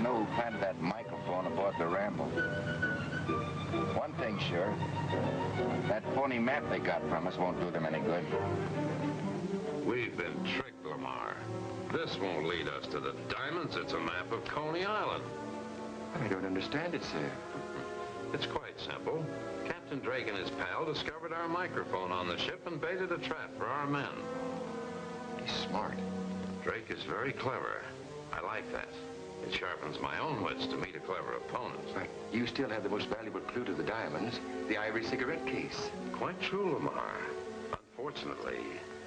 to know who planted that microphone aboard the Ramble. One thing sure, that phony map they got from us won't do them any good. We've been tricked, Lamar. This won't lead us to the diamonds. It's a map of Coney Island. I don't understand it, sir. It's quite simple. Captain Drake and his pal discovered our microphone on the ship and baited a trap for our men. He's smart. Drake is very clever. I like that. It sharpens my own wits to meet a clever opponent. But you still have the most valuable clue to the diamonds, the ivory cigarette case. Quite true, Lamar. Unfortunately,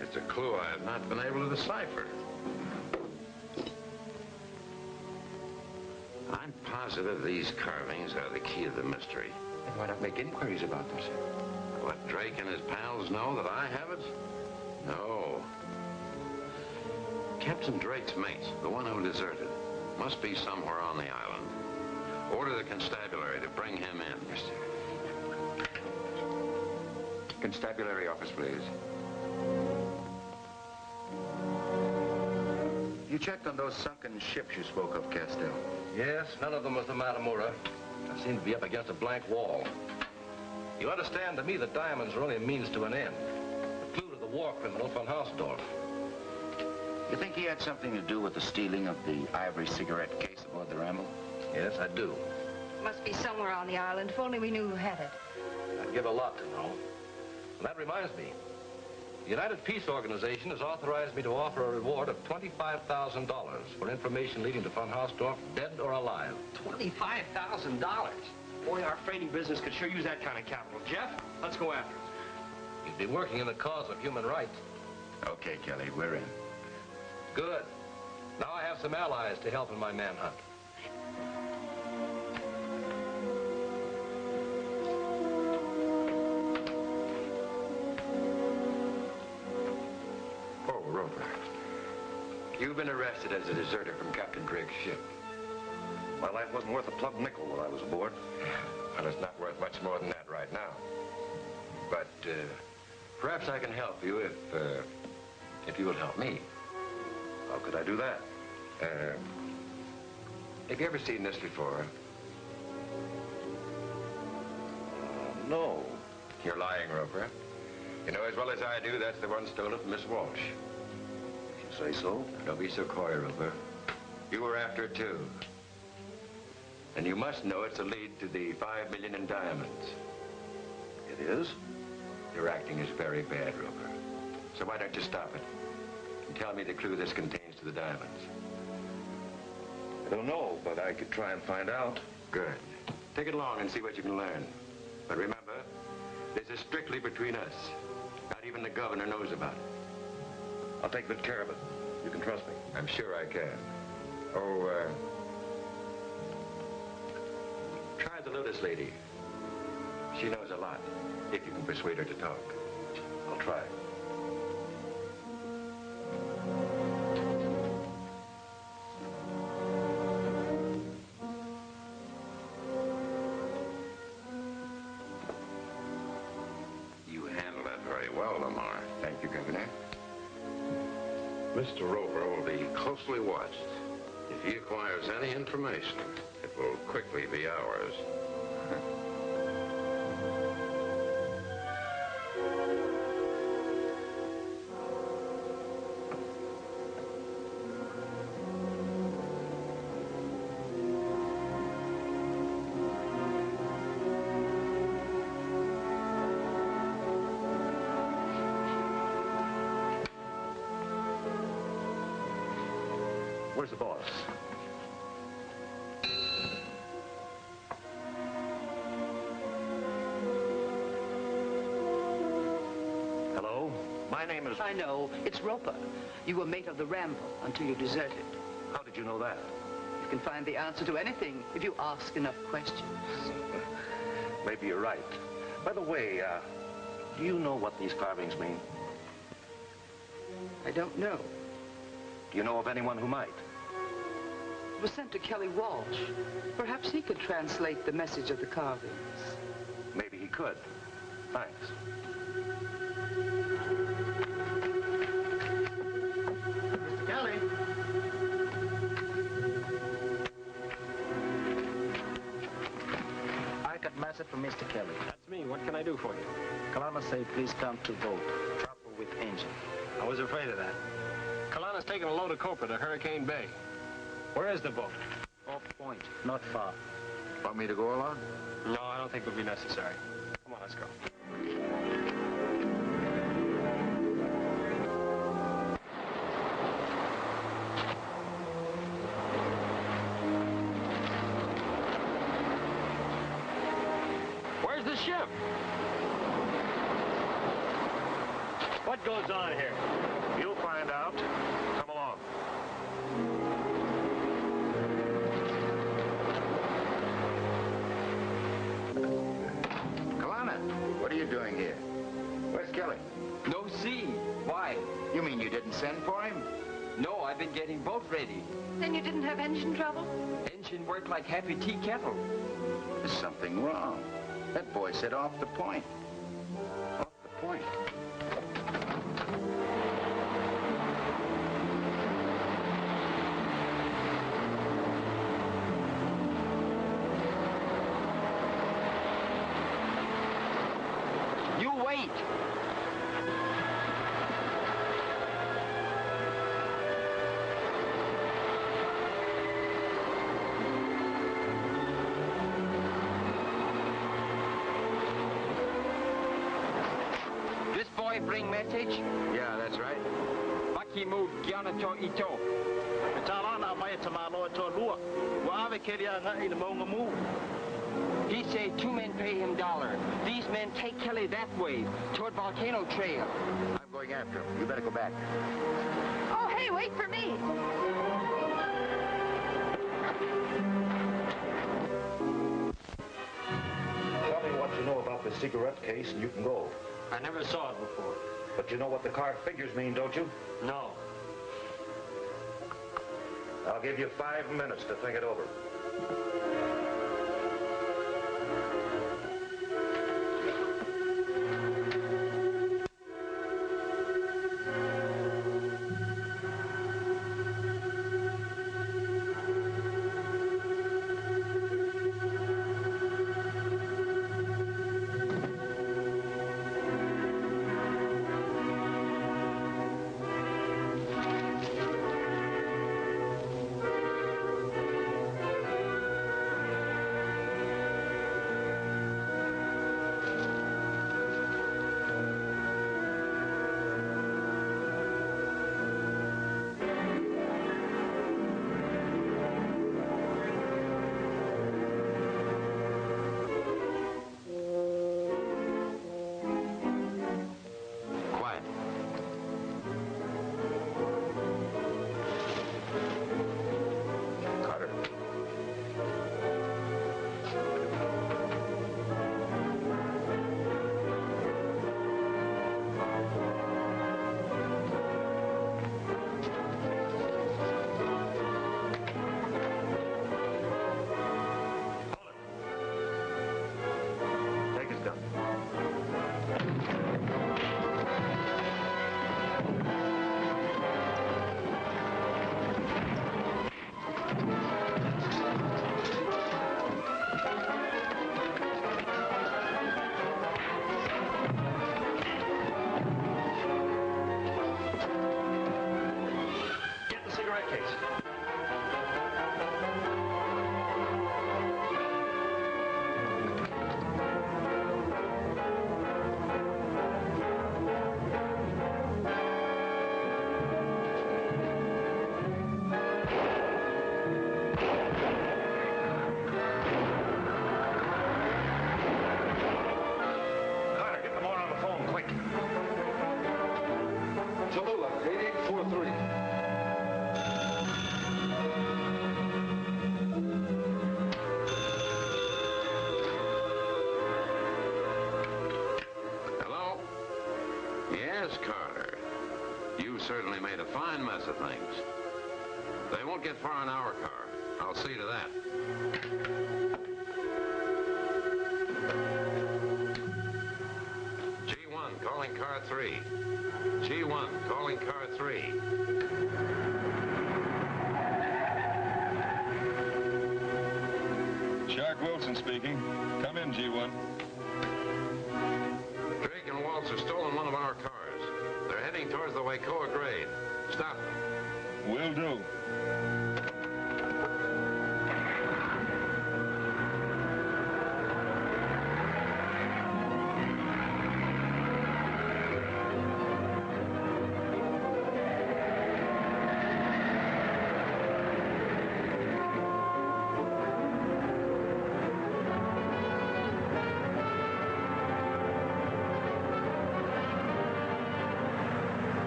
it's a clue I have not been able to decipher. I'm positive these carvings are the key to the mystery. Then why not make inquiries about them, sir? What, Drake and his pals know that I have it? No. Captain Drake's mate, the one who deserted, must be somewhere on the island. Order the constabulary to bring him in. Yes, sir. Constabulary office, please. You checked on those sunken ships you spoke of, Castell? Yes, none of them was the Matamura. I seem to be up against a blank wall. You understand, to me, the diamonds are only a means to an end. The clue to the war criminal von Hausdorff. You think he had something to do with the stealing of the ivory cigarette case aboard the Ramble? Yes, I do. Must be somewhere on the island, if only we knew who had it. I'd give a lot to know. And that reminds me. The United Peace Organization has authorized me to offer a reward of $25,000 for information leading to von Hausdorff, dead or alive. $25,000? Boy, our freighting business could sure use that kind of capital. Jeff, let's go after it. You'd be working in the cause of human rights. Okay, Kelly, we're in. Good. Now I have some allies to help in my manhunt. Oh, Roper. You've been arrested as a deserter from Captain Drake's ship. My life wasn't worth a plump nickel when I was aboard. Well, it's not worth much more than that right now. But perhaps I can help you if you will help me. How could I do that? Have you ever seen this before? No. You're lying, Roper. You know as well as I do that's the one stolen from Miss Walsh. If you say so. Don't be so coy, Roper. You were after it, too. And you must know it's a lead to the $5 million in diamonds. It is? Your acting is very bad, Roper. So why don't you stop it? And tell me the clue this contains to the diamonds. I don't know, but I could try and find out. Good. Take it along and see what you can learn. But remember, this is strictly between us. Not even the governor knows about it. I'll take good care of it. You can trust me. I'm sure I can. Oh, try the Lotus lady. She knows a lot, if you can persuade her to talk. I'll try. You handled that very well, Lamar. Thank you, Governor. Mr. Roper will be closely watched. If he acquires any information, it will quickly be ours. Where's the boss? Hello? My name is... I know. It's Roper. You were mate of the Ramble until you deserted. How did you know that? You can find the answer to anything if you ask enough questions. Maybe you're right. By the way, do you know what these carvings mean? I don't know. Do you know of anyone who might? It was sent to Kelly Walsh. Perhaps he could translate the message of the carvings. Maybe he could. Thanks. Kelly. message from Mr. Kelly. That's me. What can I do for you? Kalana say please come to boat. Trouble with engine. I was afraid of that. Kalana's taking a load of copra to Hurricane Bay. Where is the boat? Off point, not far. Want me to go along? No, I don't think it would be necessary. Come on, let's go. Where's the ship? What goes on here? You'll find out. Come along. Kalana, what are you doing here? Where's Kelly? No sea. Why? You mean you didn't send for him? No, I've been getting boat ready. Then you didn't have engine trouble? Engine work like happy tea kettle. There's something wrong. That boy said off the point. Off the point. You wait. This boy bring message? Yeah, that's right. Makimu Gianato Ito. He say 2 men pay him $1. These men take Kelly that way, toward Volcano Trail. I'm going after him. You better go back. Oh, hey, wait for me. Tell me what you know about the cigarette case and you can go. I never saw it before. But you know what the card figures mean, don't you? No. I'll give you 5 minutes to think it over. Quiet. Carter. Take his gun. Get the cigarette case. Carter, get them all on the phone, quick. Cholula, 8843. Hello? Yes, Carter. You certainly made a fine mess of things. They won't get far in our car. I'll see to that. G1, calling car 3. G1, calling car 3. Shark Wilson Captain speaking. Come in, G1. Drake and Waltz have stolen one of our cars. They're heading towards the Wacoa grade. Stop them. Will do.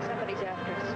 Somebody's after us.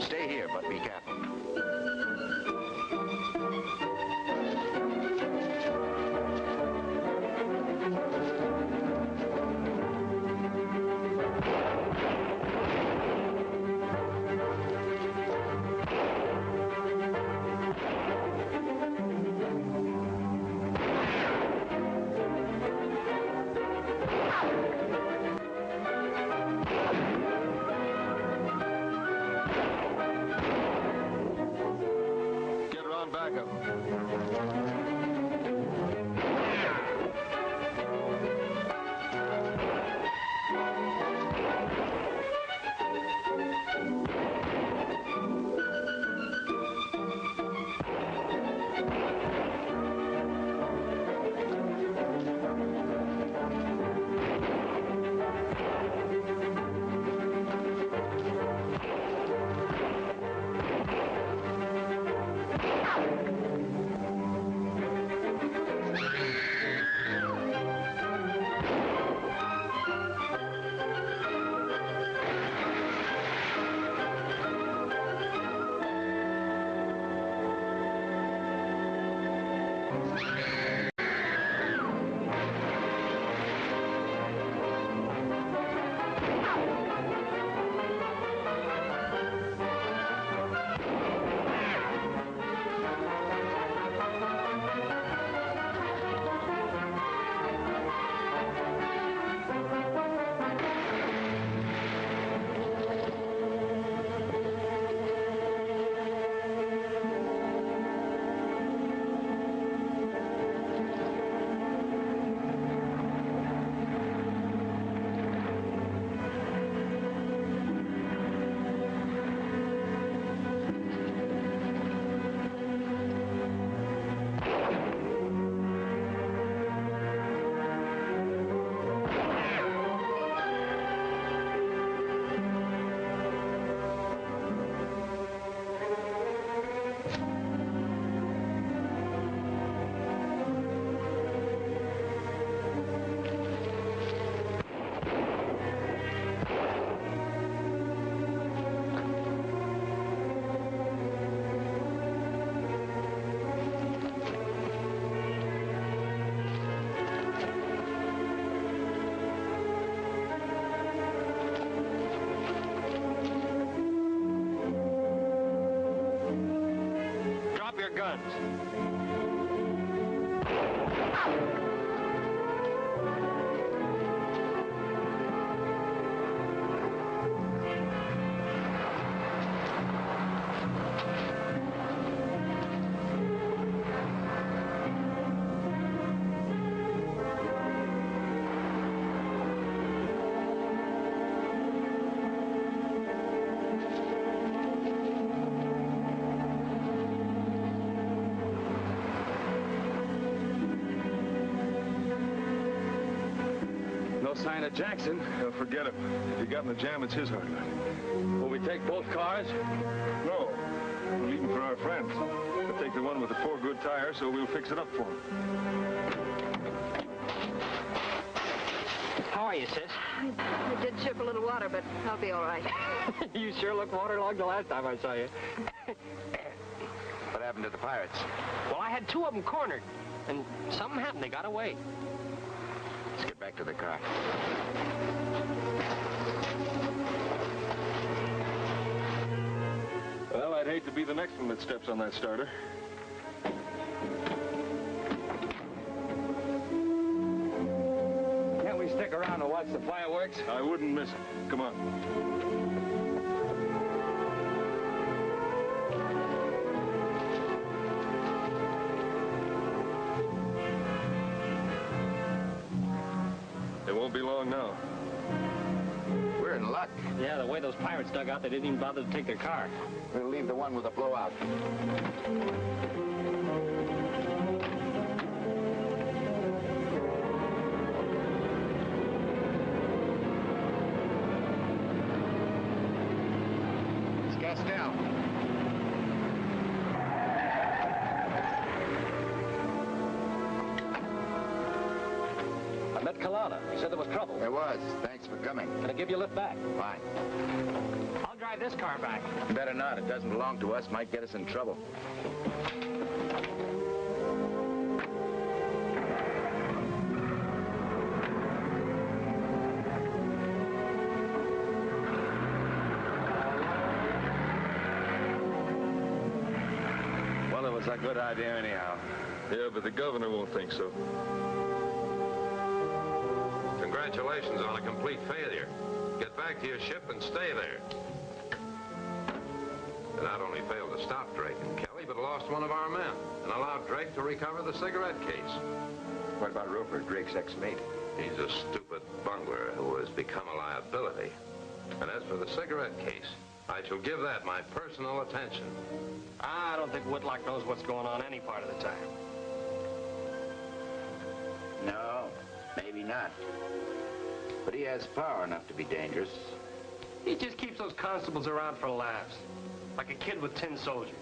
Stay here, but be careful. Get around back of them. Drop your guns. No sign of Jackson. Forget him. If he got in the jam, it's his hard luck. Will we take both cars? No. We're leaving for our friends. We'll take the one with the 4 good tires, so we'll fix it up for him. How are you, sis? I did chip a little water, but I'll be all right. You sure looked waterlogged the last time I saw you. What happened to the pirates? Well, I had 2 of them cornered, and something happened. They got away. Let's get back to the car. Well, I'd hate to be the next one that steps on that starter. Can't we stick around and watch the fireworks? I wouldn't miss it. Come on. It won't be long now. We're in luck. Yeah, the way those pirates dug out, they didn't even bother to take their car. We'll leave the one with the blowout. It's gas down. I met Kalana. He said there was trouble. There was. Thanks for coming. Can I give you a lift back? Fine. I'll drive this car back. Better not. It doesn't belong to us. Might get us in trouble. Well, it was a good idea anyhow. Yeah, but the governor won't think so. Congratulations on a complete failure. Get back to your ship and stay there. They not only failed to stop Drake and Kelly, but lost one of our men and allowed Drake to recover the cigarette case. What about Roper, Drake's ex-mate? He's a stupid bungler who has become a liability. And as for the cigarette case, I shall give that my personal attention. I don't think Whitlock knows what's going on any part of the time. No, maybe not. But he has power enough to be dangerous. He just keeps those constables around for laughs. Like a kid with tin soldiers.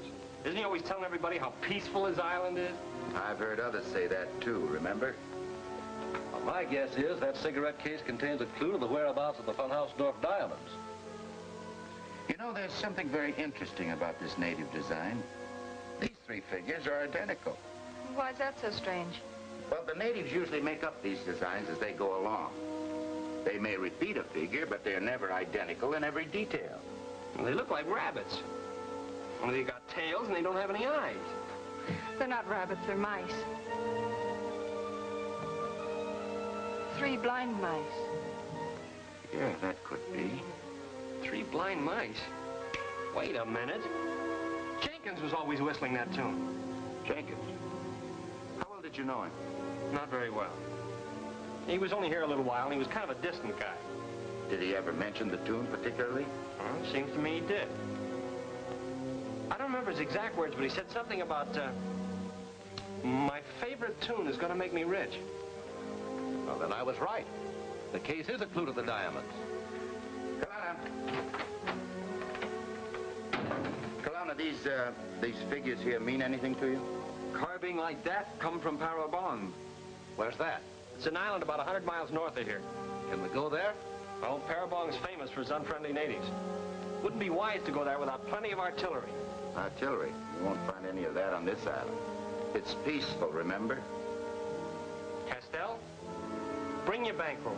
Isn't he always telling everybody how peaceful his island is? I've heard others say that too, remember? Well, my guess is that cigarette case contains a clue to the whereabouts of the Funhausdorf diamonds. You know, there's something very interesting about this native design. These 3 figures are identical. Why is that so strange? Well, the natives usually make up these designs as they go along. They may repeat a figure, but they're never identical in every detail. Well, they look like rabbits. Only they got tails and they don't have any eyes. They're not rabbits, they're mice. 3 blind mice. Yeah, that could be. 3 blind mice? Wait a minute. Jenkins was always whistling that tune. Jenkins? How well did you know him? Not very well. He was only here a little while, and he was kind of a distant guy. Did he ever mention the tune particularly? Well, seems to me he did. I don't remember his exact words, but he said something about, my favorite tune is gonna make me rich. Well, then I was right. The case is a clue to the diamonds. Kalana, these figures here mean anything to you? Carving like that come from Parabon. Where's that? It's an island about 100 miles north of here. Can we go there? Well, Parabong's famous for its unfriendly natives. Wouldn't be wise to go there without plenty of artillery. Artillery? You won't find any of that on this island. It's peaceful, remember? Castell, bring your bankroll.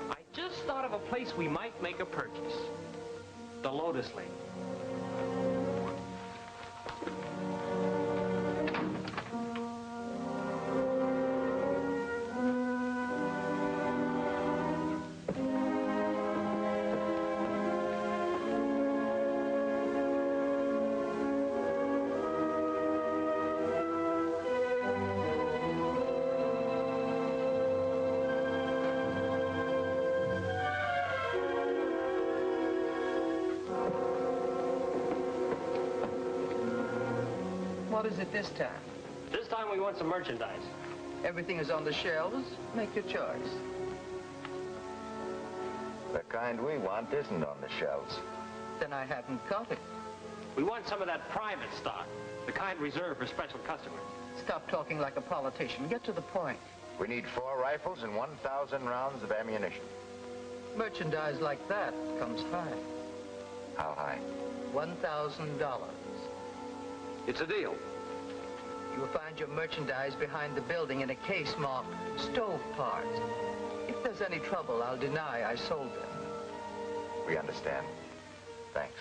I just thought of a place we might make a purchase. The Lotus Lake. What is it this time? This time we want some merchandise. Everything is on the shelves. Make your choice. The kind we want isn't on the shelves. Then I haven't got it. We want some of that private stock, the kind reserved for special customers. Stop talking like a politician. Get to the point. We need 4 rifles and 1,000 rounds of ammunition. Merchandise like that comes high. How high? $1,000. It's a deal. You'll find your merchandise behind the building in a case marked stove parts. If there's any trouble, I'll deny I sold them. We understand. Thanks.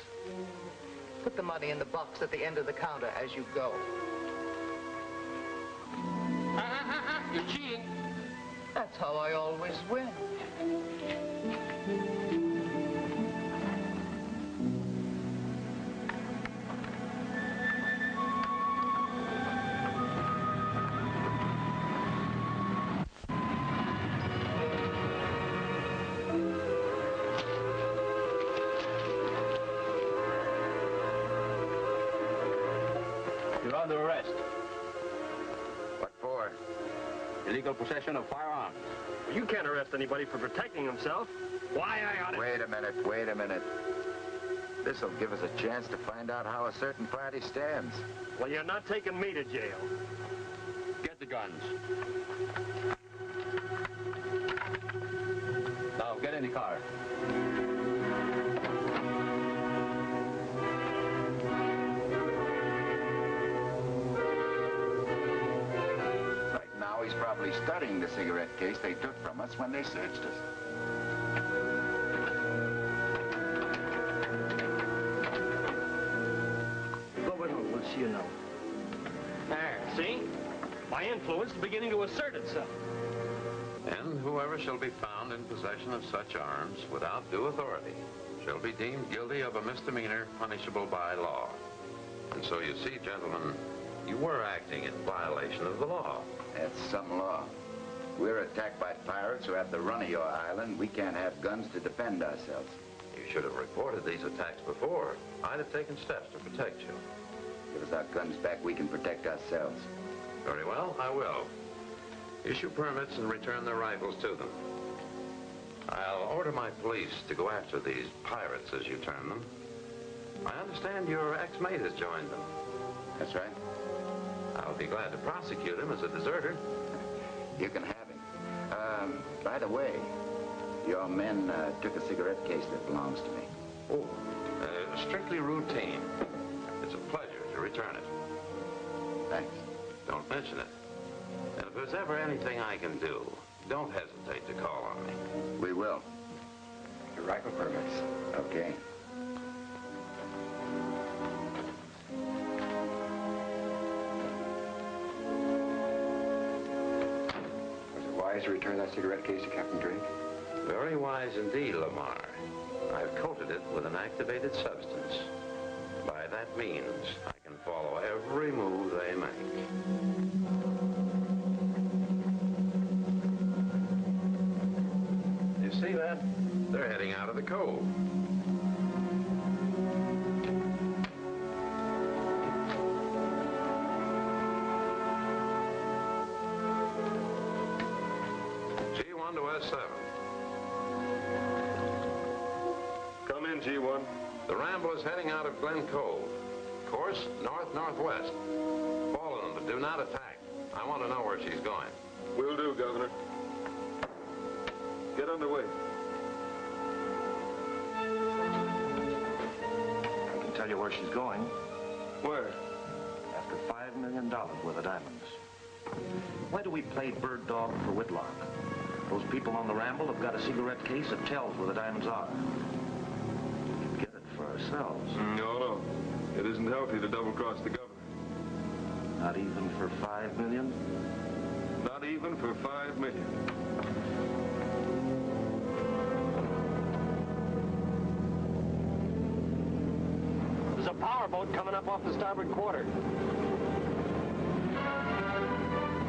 Put the money in the box at the end of the counter as you go. You're cheating. That's how I always win. You're under arrest. What for? Illegal possession of firearms. You can't arrest anybody for protecting himself. Why, I ought to... Wait a minute. This'll give us a chance to find out how a certain party stands. Well, you're not taking me to jail. Get the guns. Now, get in the car. Right now, he's probably studying the cigarette case they took from us when they searched us. We'll see you now. There, see? My influence is beginning to assert itself. And whoever shall be found in possession of such arms without due authority shall be deemed guilty of a misdemeanor punishable by law. And so you see, gentlemen, you were acting in violation of the law. That's some law. We're attacked by pirates who have the run of your island. We can't have guns to defend ourselves. You should have reported these attacks before. I'd have taken steps to protect you. Give us our guns back, we can protect ourselves. Very well, I will. Issue permits and return their rifles to them. I'll order my police to go after these pirates, as you term them. I understand your ex-mate has joined them. That's right. I'll be glad to prosecute him as a deserter. You can have him. By the way, your men took a cigarette case that belongs to me. Oh, strictly routine. It's a pleasure to return it. Thanks. Don't mention it. And if there's ever anything I can do, don't hesitate to call on me. We will. Your rifle permits. Okay. Was it wise to return that cigarette case to Captain Drake? Very wise indeed, Lamar. I've coated it with an activated substance. By that means, I can follow every move they make. You see that? They're heading out of the cove. G1 to S7. Come in, G1. The Ramble is heading out of Glen Cove. Course north-northwest. Follow them, but do not attack. I want to know where she's going. Will do, Governor. Get underway. I can tell you where she's going. Where? After $5 million worth of diamonds. Why do we play bird dog for Whitlock? Those people on the Ramble have got a cigarette case that tells where the diamonds are. We can get it for ourselves. No. It isn't healthy to double-cross the governor. Not even for $5 million? Not even for $5 million. There's a powerboat coming up off the starboard quarter.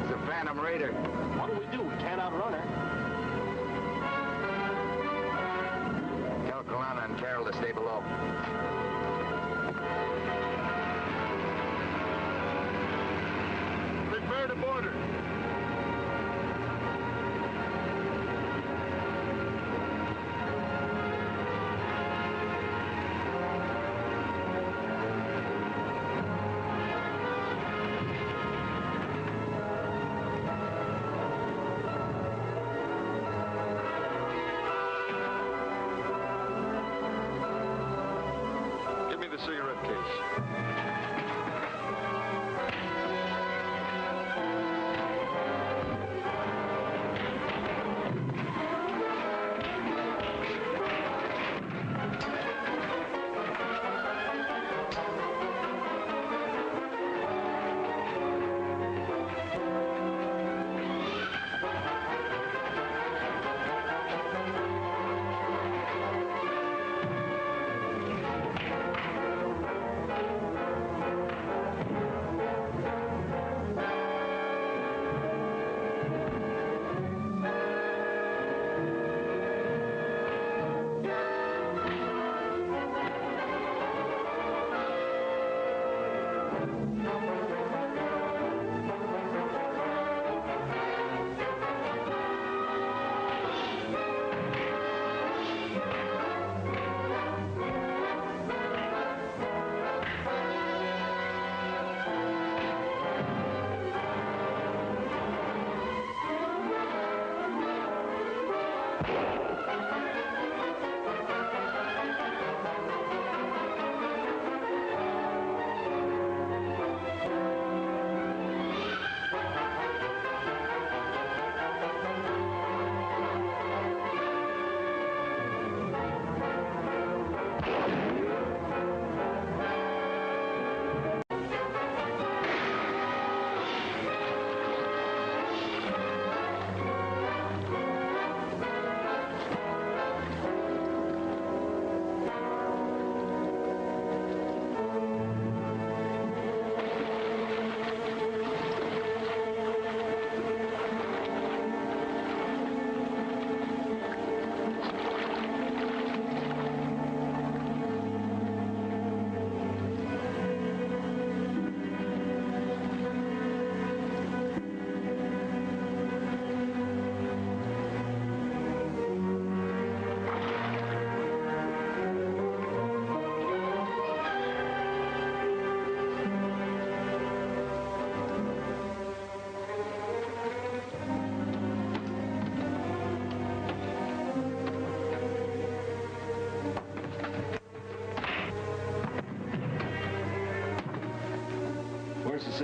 It's a Phantom Raider. What do we do? We can't outrun her. Tell Kalana and Carol to stay below. McBird aboard her.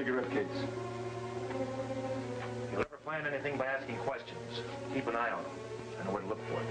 cigarette case. You'll never find anything by asking questions. Keep an eye on them. I know where to look for it.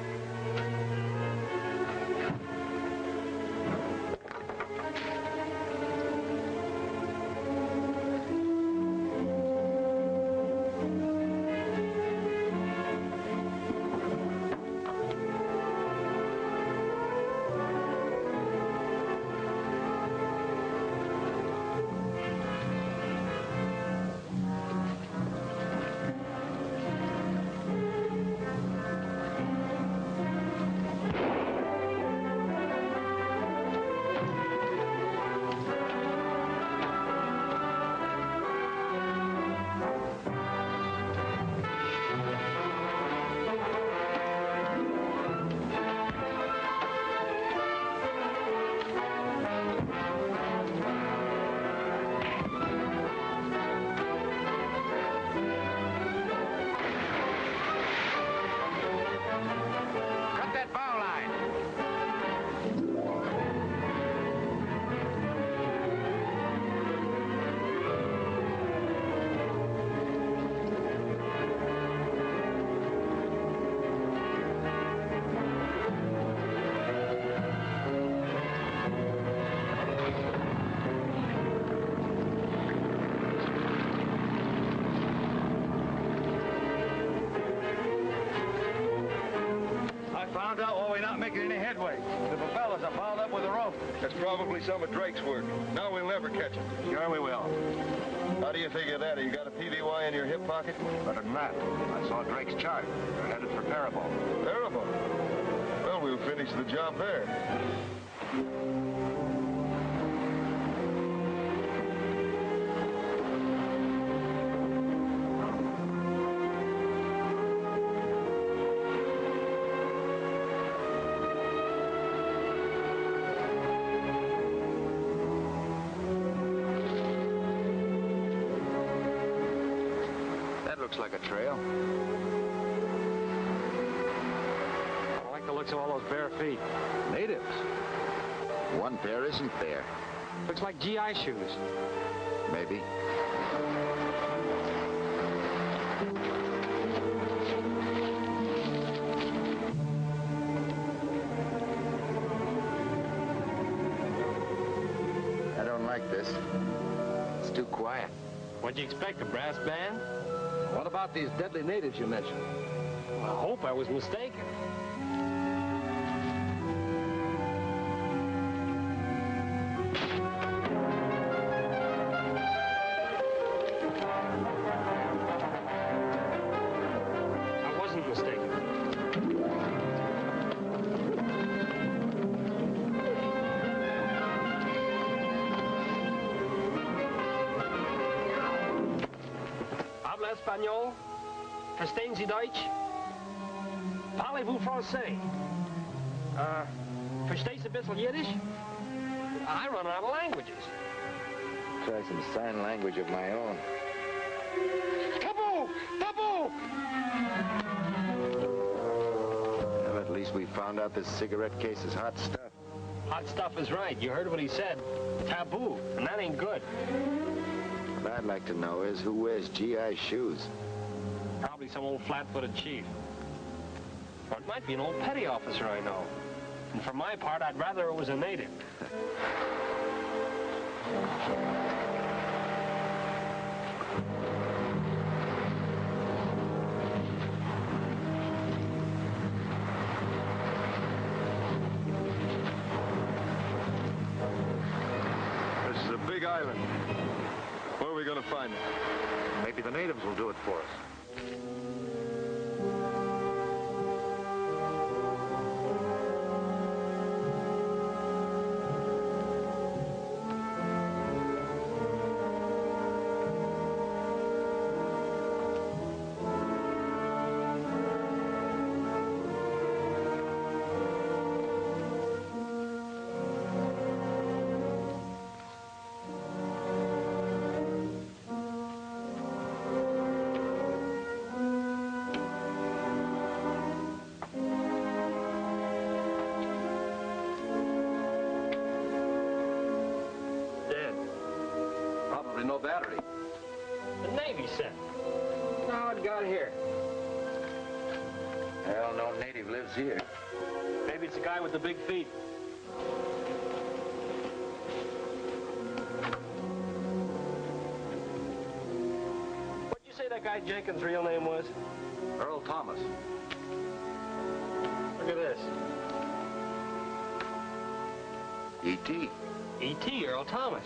Cut that bow line. I found out why we're not making any headway. The propellers are piled up with a rope. That's probably some of Drake's work. Now we'll never catch him. Sure we will. How do you figure that? You got a PVY in your hip pocket? Better than that. I saw Drake's chart. They're headed for Faribault. Terrible. Well, we'll finish the job there. That looks like a trail. I like the looks of all those bare feet. Natives. One pair isn't there. Looks like GI shoes. Maybe. I don't like this. It's too quiet. What'd you expect, a brass band? What about these deadly natives you mentioned? I hope I was mistaken. I wasn't mistaken. Habla español? Verstehen Sie Deutsch? Parlez-vous français? Versteht Sie ein bisschen Yiddish? I run out of languages. Try some sign language of my own. Taboo! Taboo! Well, at least we found out this cigarette case is hot stuff. Hot stuff is right. You heard what he said. Taboo. And that ain't good. What I'd like to know is who wears GI shoes? Probably some old flat-footed chief. Or it might be an old petty officer I know. And for my part, I'd rather it was a native. This is a big island. Where are we going to find it? Maybe the natives will do it for us. Dead. Probably no battery. Navy set. How it got here? Well, no native lives here. Maybe it's the guy with the big feet. What'd you say that guy Jenkins' real name was? Earl Thomas. Look at this. E.T. E.T. Earl Thomas.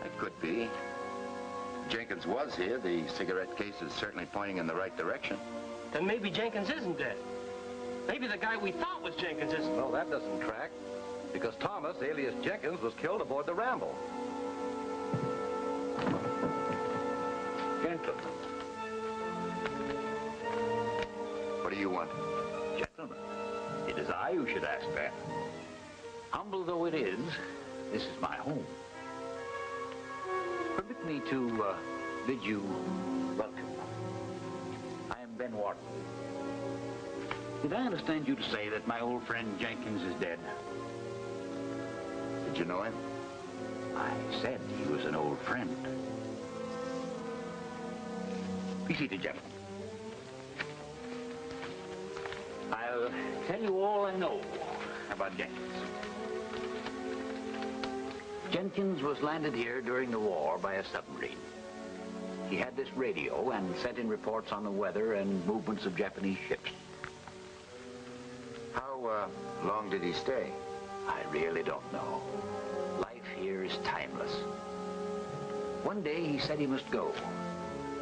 That could be. Jenkins was here. The cigarette case is certainly pointing in the right direction. Then maybe Jenkins isn't dead. Maybe the guy we thought was Jenkins isn't. Well, that doesn't track. Because Thomas, alias Jenkins, was killed aboard the Ramble. Gentlemen. What do you want? Gentlemen, it is I who should ask that. Humble though it is, this is my home. Permit me to bid you welcome. I am Ben Wharton. Did I understand you to say that my old friend Jenkins is dead? Did you know him? I said he was an old friend. Be seated, gentlemen. I'll tell you all I know about Jenkins. Jenkins was landed here during the war by a submarine. He had this radio and sent in reports on the weather and movements of Japanese ships. How long did he stay? I really don't know. Life here is timeless. One day he said he must go.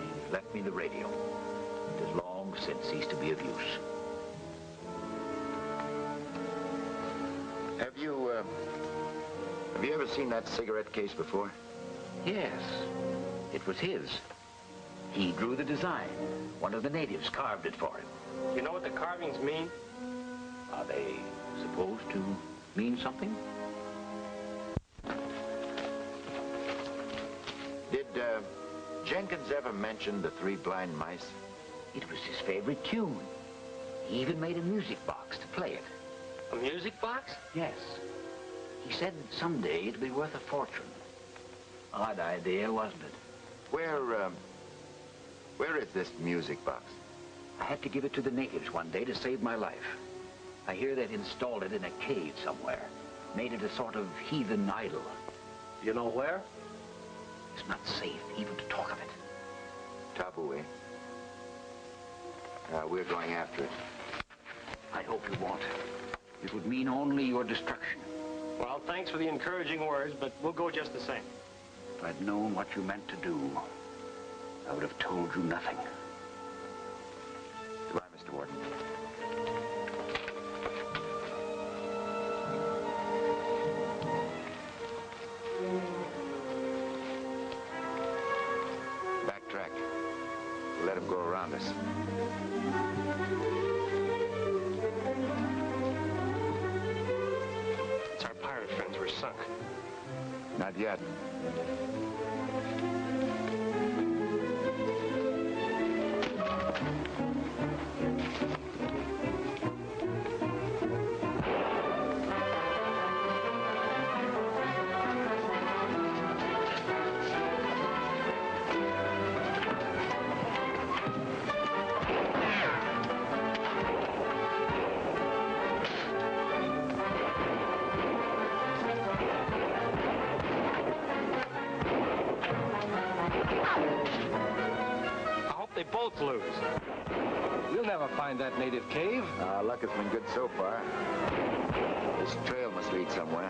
He left me the radio. It has long since ceased to be of use. Have you ever seen that cigarette case before? Yes, it was his. He drew the design. One of the natives carved it for him. You know what the carvings mean? Are they supposed to mean something? Did Jenkins ever mention the Three Blind Mice? It was his favorite tune. He even made a music box to play it. A music box? Yes. He said someday it'd be worth a fortune. Odd idea, wasn't it? Where is this music box? I had to give it to the natives one day to save my life. I hear they'd installed it in a cave somewhere. Made it a sort of heathen idol. You know where? It's not safe even to talk of it. Taboo, eh? We're going after it. I hope you won't. It would mean only your destruction. Well, thanks for the encouraging words, but we'll go just the same. If I'd known what you meant to do, I would have told you nothing. Goodbye, Mr. Wharton. Backtrack. We'll let him go around us. It's our pirate friends we're sunk. Not yet. They both lose. We'll never find that native cave. Luck has been good so far. This trail must lead somewhere.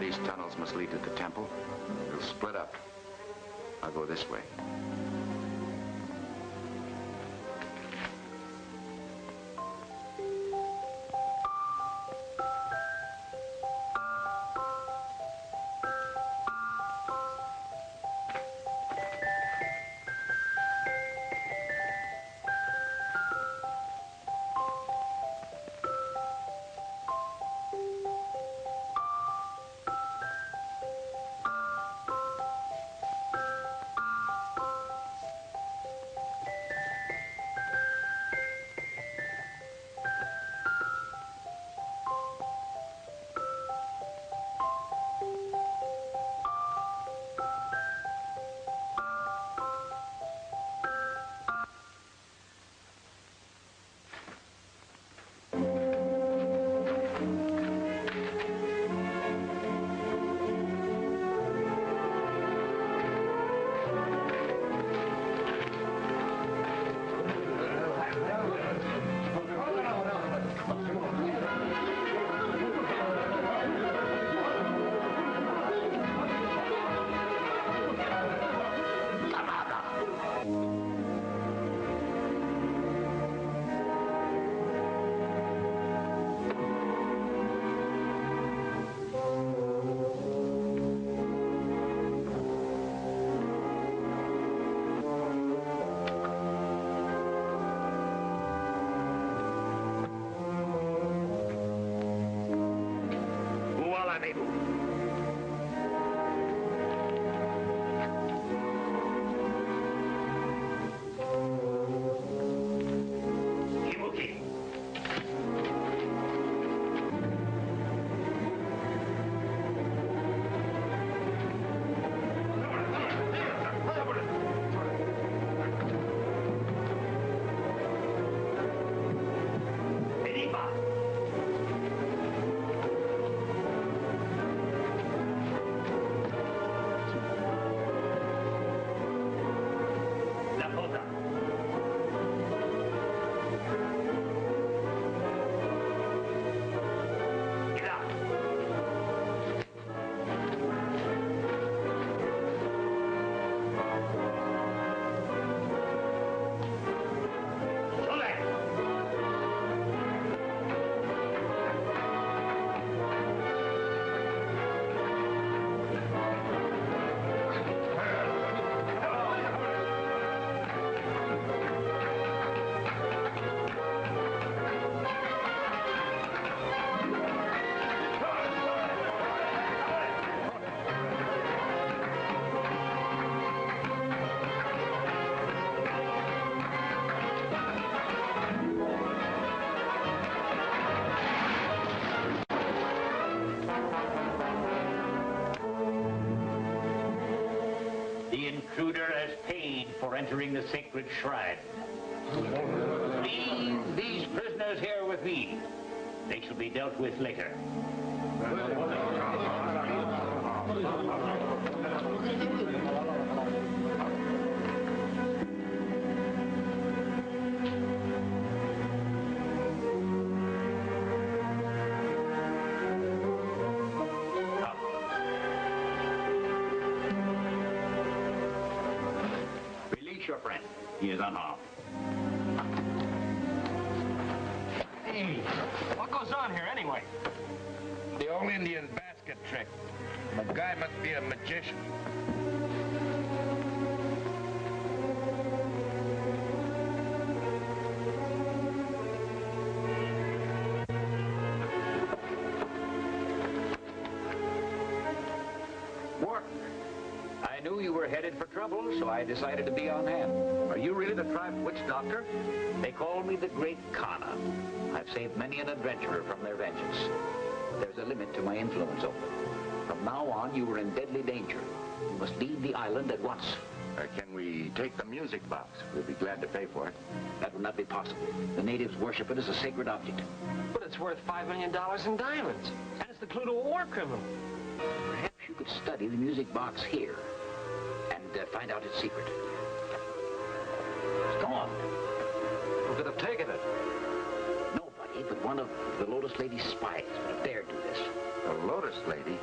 These tunnels must lead to the temple. We'll split up. I'll go this way. Mabel. Ibuki. The intruder has paid for entering the sacred shrine. Leave these prisoners here with me. They shall be dealt with later. Release your friend. He is unarmed. Hey, what goes on here anyway? The old Indian basket trick. The guy must be a magician. Morton, I knew you were headed for trouble, so I decided to be on hand. Are you really the tribe witch doctor? They call me the Great Kana. I've saved many an adventurer from their vengeance. There's a limit to my influence over them. From now on, you are in deadly danger. You must leave the island at once. Can we take the music box? We'll be glad to pay for it. That will not be possible. The natives worship it as a sacred object. But it's worth $5 million in diamonds. And it's the clue to a war criminal. Perhaps you could study the music box here and find out its secret. It's gone. Who could have taken it? Nobody but one of the Lotus Lady's spies would have dared do this. The Lotus Lady?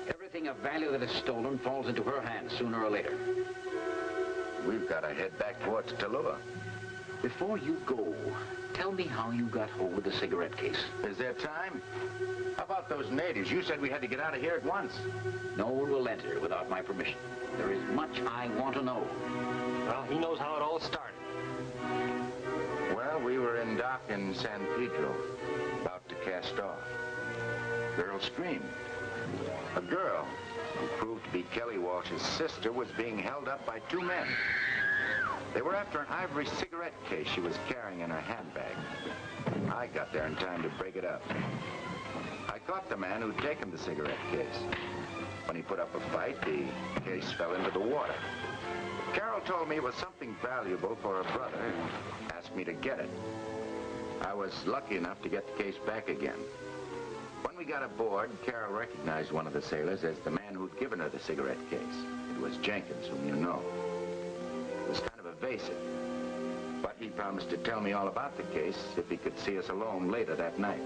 Everything of value that is stolen falls into her hands sooner or later. We've got to head back towards Tallulah. Before you go, tell me how you got hold of the cigarette case. Is there time? How about those natives? You said we had to get out of here at once. No one will enter without my permission. There is much I want to know. Well, he knows how it all started. Well, we were in dock in San Pedro, about to cast off. Girl screamed. A girl, who proved to be Kelly Walsh's sister, was being held up by two men. They were after an ivory cigarette case she was carrying in her handbag. I got there in time to break it up. I caught the man who'd taken the cigarette case. When he put up a fight, the case fell into the water. Carol told me it was something valuable for her brother and asked me to get it. I was lucky enough to get the case back again. When we got aboard, Carol recognized one of the sailors as the man who'd given her the cigarette case. It was Jenkins, whom you know. He was kind of evasive, but he promised to tell me all about the case if he could see us alone later that night.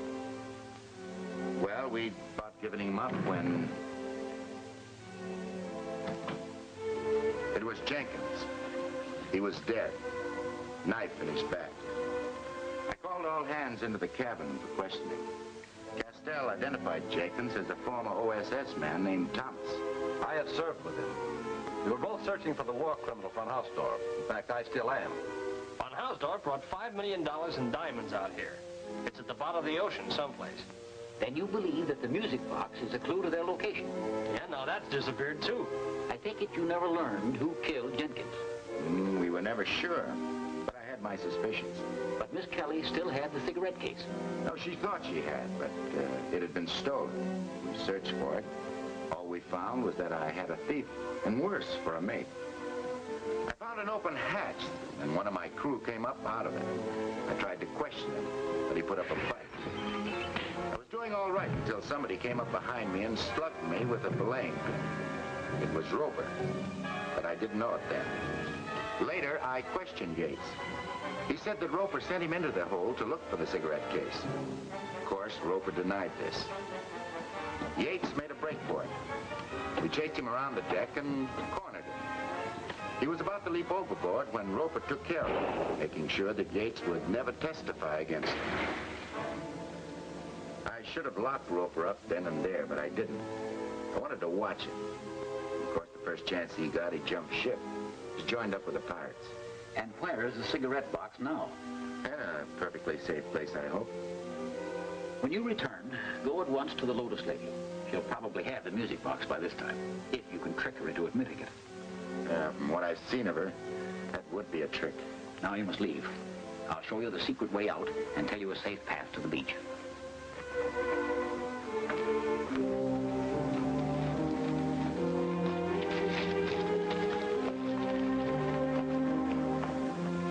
Well, we'd about given him up when... It was Jenkins. He was dead, knife in his back. I called all hands into the cabin for questioning. Castell identified Jenkins as a former OSS man named Thomas. I had served with him. We were both searching for the war criminal Von Hausdorff. In fact, I still am. Von Hausdorff brought $5 million in diamonds out here. It's at the bottom of the ocean someplace. Then you believe that the music box is a clue to their location. Yeah, now that's disappeared, too. I take it you never learned who killed Jenkins. We were never sure, but I had my suspicions. But Miss Kelly still had the cigarette case. No, she thought she had, but it had been stolen. We searched for it. All we found was that I had a thief, and worse, for a mate. I found an open hatch, and one of my crew came up out of it. I tried to question him, but he put up a fight. I was doing all right until somebody came up behind me and slugged me with a belaying pin. It was Roper, but I didn't know it then. Later, I questioned Yates. He said that Roper sent him into the hole to look for the cigarette case. Of course, Roper denied this. Yates made a break for it. We chased him around the deck and cornered him. He was about to leap overboard when Roper took care of him, making sure that Yates would never testify against him. I should have locked Roper up then and there, but I didn't. I wanted to watch him. Of course, the first chance he got, he jumped ship. He joined up with the pirates. And where is the cigarette box now? In a perfectly safe place, I hope. When you return, go at once to the Lotus Lady. She'll probably have the music box by this time, if you can trick her into admitting it. From what I've seen of her, that would be a trick. Now you must leave. I'll show you the secret way out and tell you a safe path to the beach.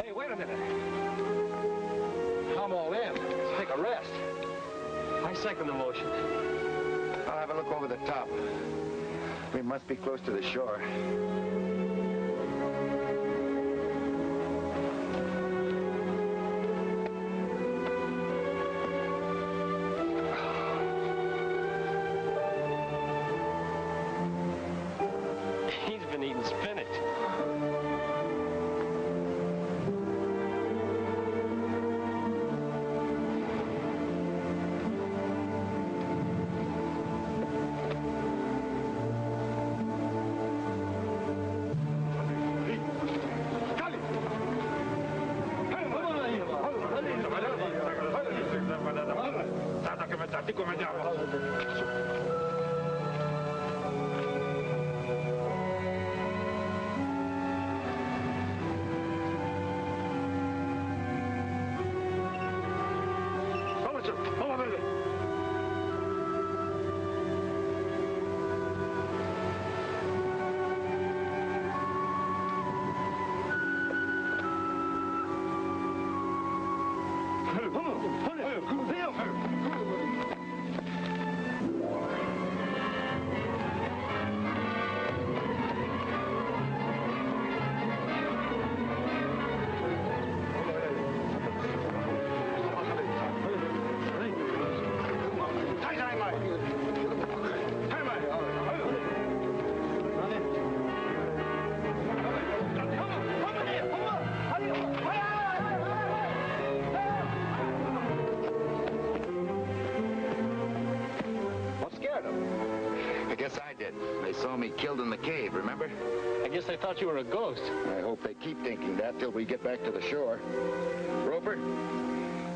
Hey, wait a minute. I'm all in. Let's take a rest. I second the motion. I'll have a look over the top. We must be close to the shore. He's been eating spinach. They saw me killed in the cave, remember? I guess they thought you were a ghost. I hope they keep thinking that till we get back to the shore. Roper,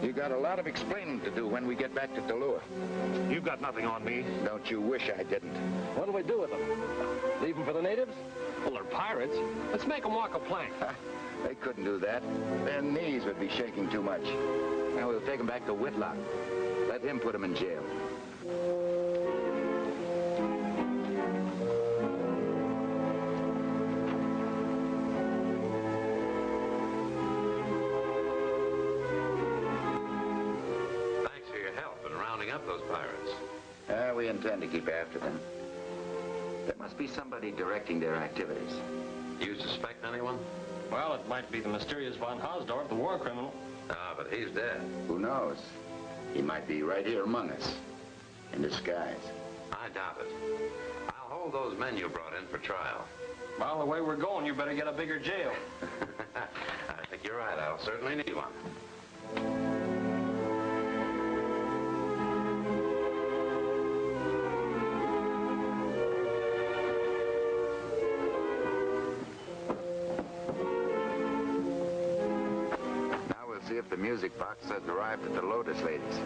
you got a lot of explaining to do when we get back to Tallulah. You've got nothing on me. Don't you wish I didn't? What do we do with them? Leave them for the natives? Well, they're pirates. Let's make them walk a plank. They couldn't do that. Their knees would be shaking too much. Now we'll take them back to Whitlock. Let him put them in jail. Up those pirates. We intend to keep after them. There must be somebody directing their activities. You suspect anyone? Well, it might be the mysterious von Hausdorff, the war criminal. Ah, but he's dead. Who knows? He might be right here among us, in disguise. I doubt it. I'll hold those men you brought in for trial. Well, the way we're going, you better get a bigger jail. I think you're right. I'll certainly need one. See if the music box has arrived at the Lotus Ladies.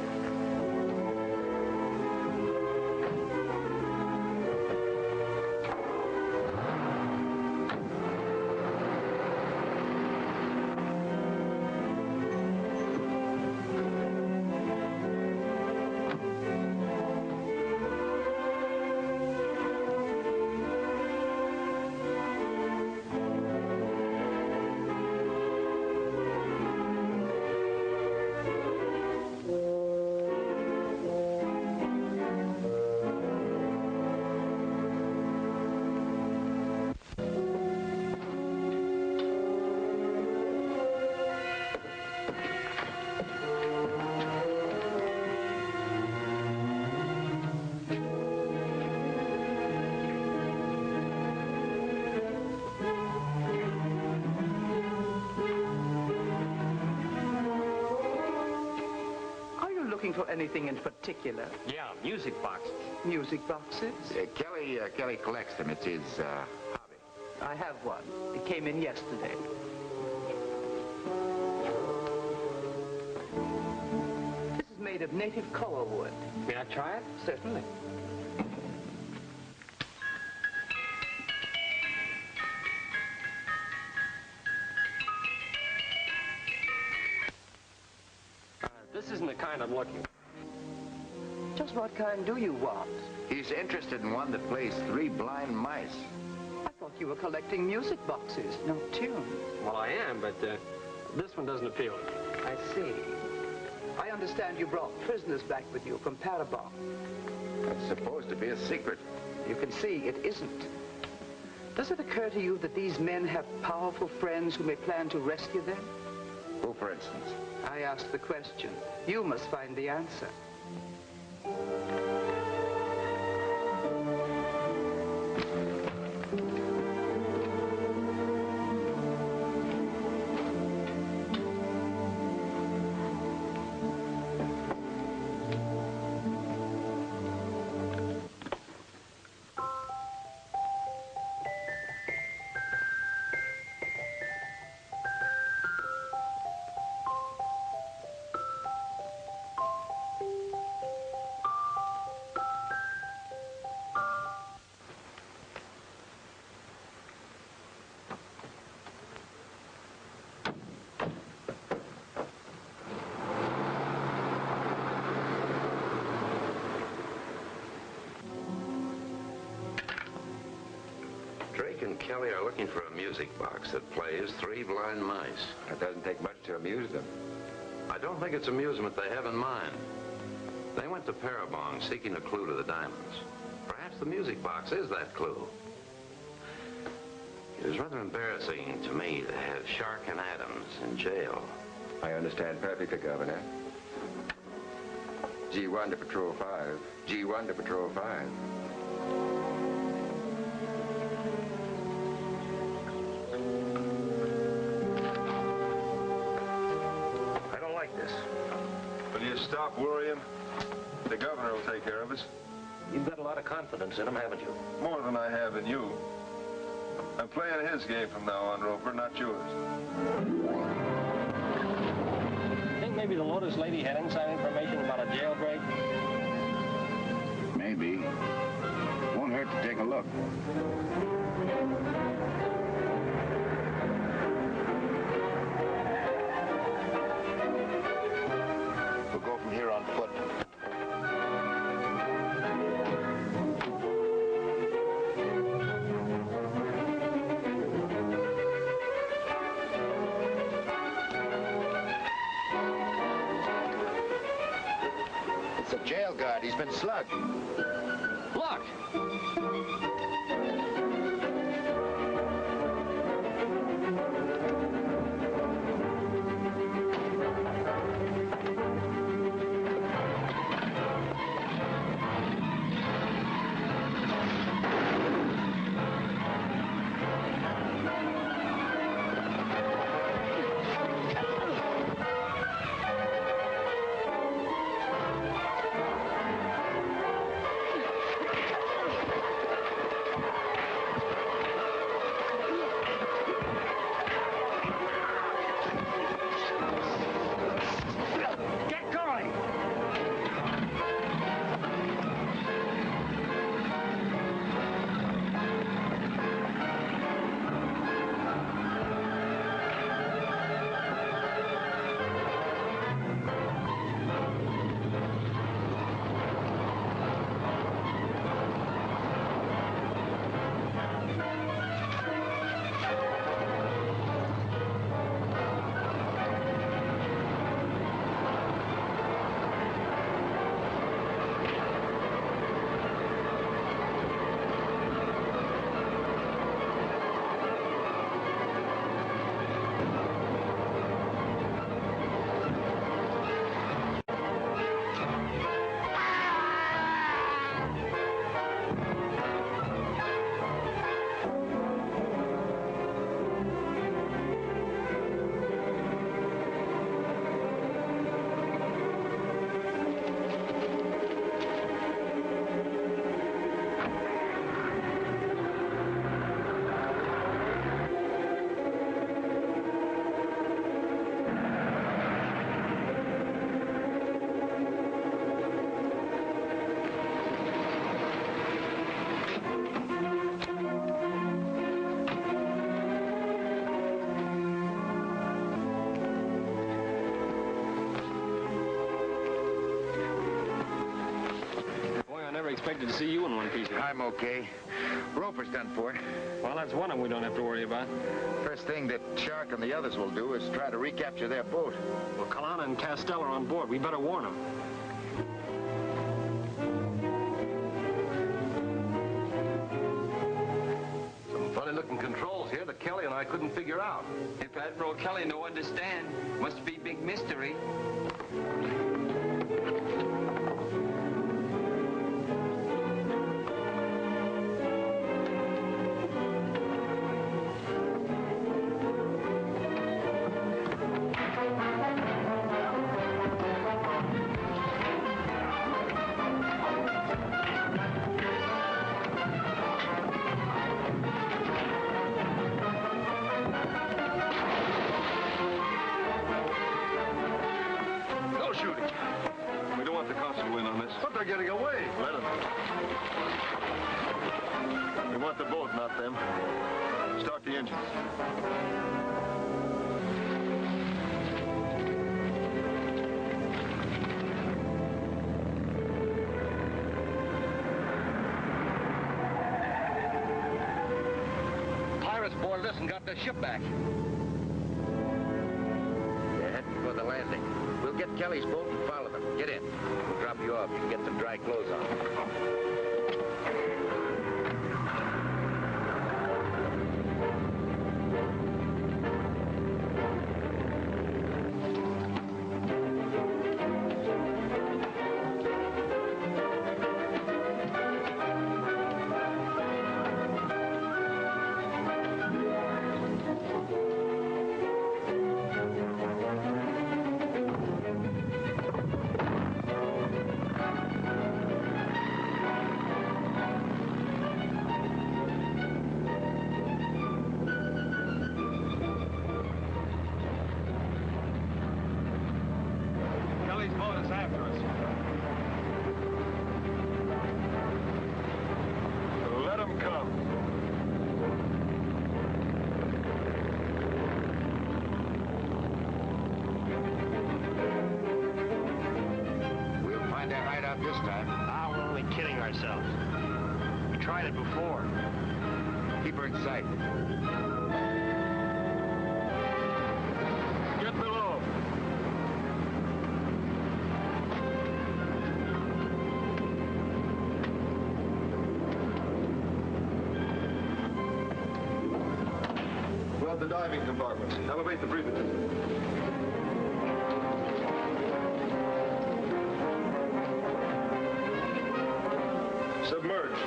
looking for anything in particular? Yeah, music boxes. Music boxes? Kelly collects them. It's his hobby. I have one. It came in yesterday. This is made of native koa wood. May I try it? Certainly. This isn't the kind I'm looking for. Just what kind do you want? He's interested in one that plays Three Blind Mice. I thought you were collecting music boxes, no tunes. Well, I am, but this one doesn't appeal to me. I see. I understand you brought prisoners back with you from Parabon. It's supposed to be a secret. You can see it isn't. Does it occur to you that these men have powerful friends who may plan to rescue them? Who, for instance? I asked the question. You must find the answer. Drake and Kelly are looking for a music box that plays Three Blind Mice. It doesn't take much to amuse them. I don't think it's amusement they have in mind. They went to Parabong seeking a clue to the diamonds. Perhaps the music box is that clue. It is rather embarrassing to me to have Shark and Adams in jail. I understand perfectly, Governor. G1 to Patrol 5. G1 to Patrol 5. I don't like this. Will you stop worrying? The governor will take care of us. You've got a lot of confidence in him, haven't you? More than I have in you. I'm playing his game from now on, Roper, not yours. Think maybe the Lotus lady had inside information about a jailbreak? Maybe. Won't hurt to take a look. We'll go from here on foot. It's a jail guard. He's been slugged. Look! expected to see you in one piece. I'm okay. Roper's done for. Well, that's one of them we don't have to worry about. First thing that Shark and the others will do is try to recapture their boat. Well, Kalana and Castell are on board. We better warn them. Some funny-looking controls here that Kelly and I couldn't figure out. If Admiral Kelly no understand, must be big mystery. No shooting. We don't want the consul to win on this. But they're getting away. Let them. We want the boat, not them. Start the engines. Pirates boarded us and got the ship back. They're heading for the landing. We'll get Kelly's boat and follow them. Get in. We'll drop you off. You can get some dry clothes on. Kelly's boat is after us. Let them come. We'll find their hideout this time. Ah, we're only kidding ourselves. We tried it before. Keep her in sight. Get below. We're at the diving compartment. Elevate the breathing tube. Submerge.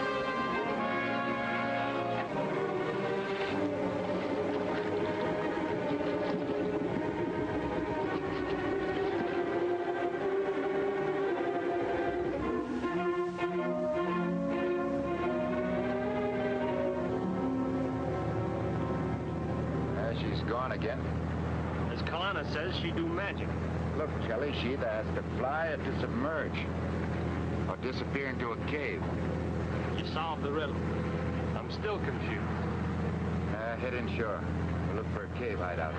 She's gone again. As Kalana says, she do magic. Look, Kelly, she either has to fly or to submerge. Or disappear into a cave. You solved the riddle. I'm still confused. Head inshore. We'll look for a cave hideout.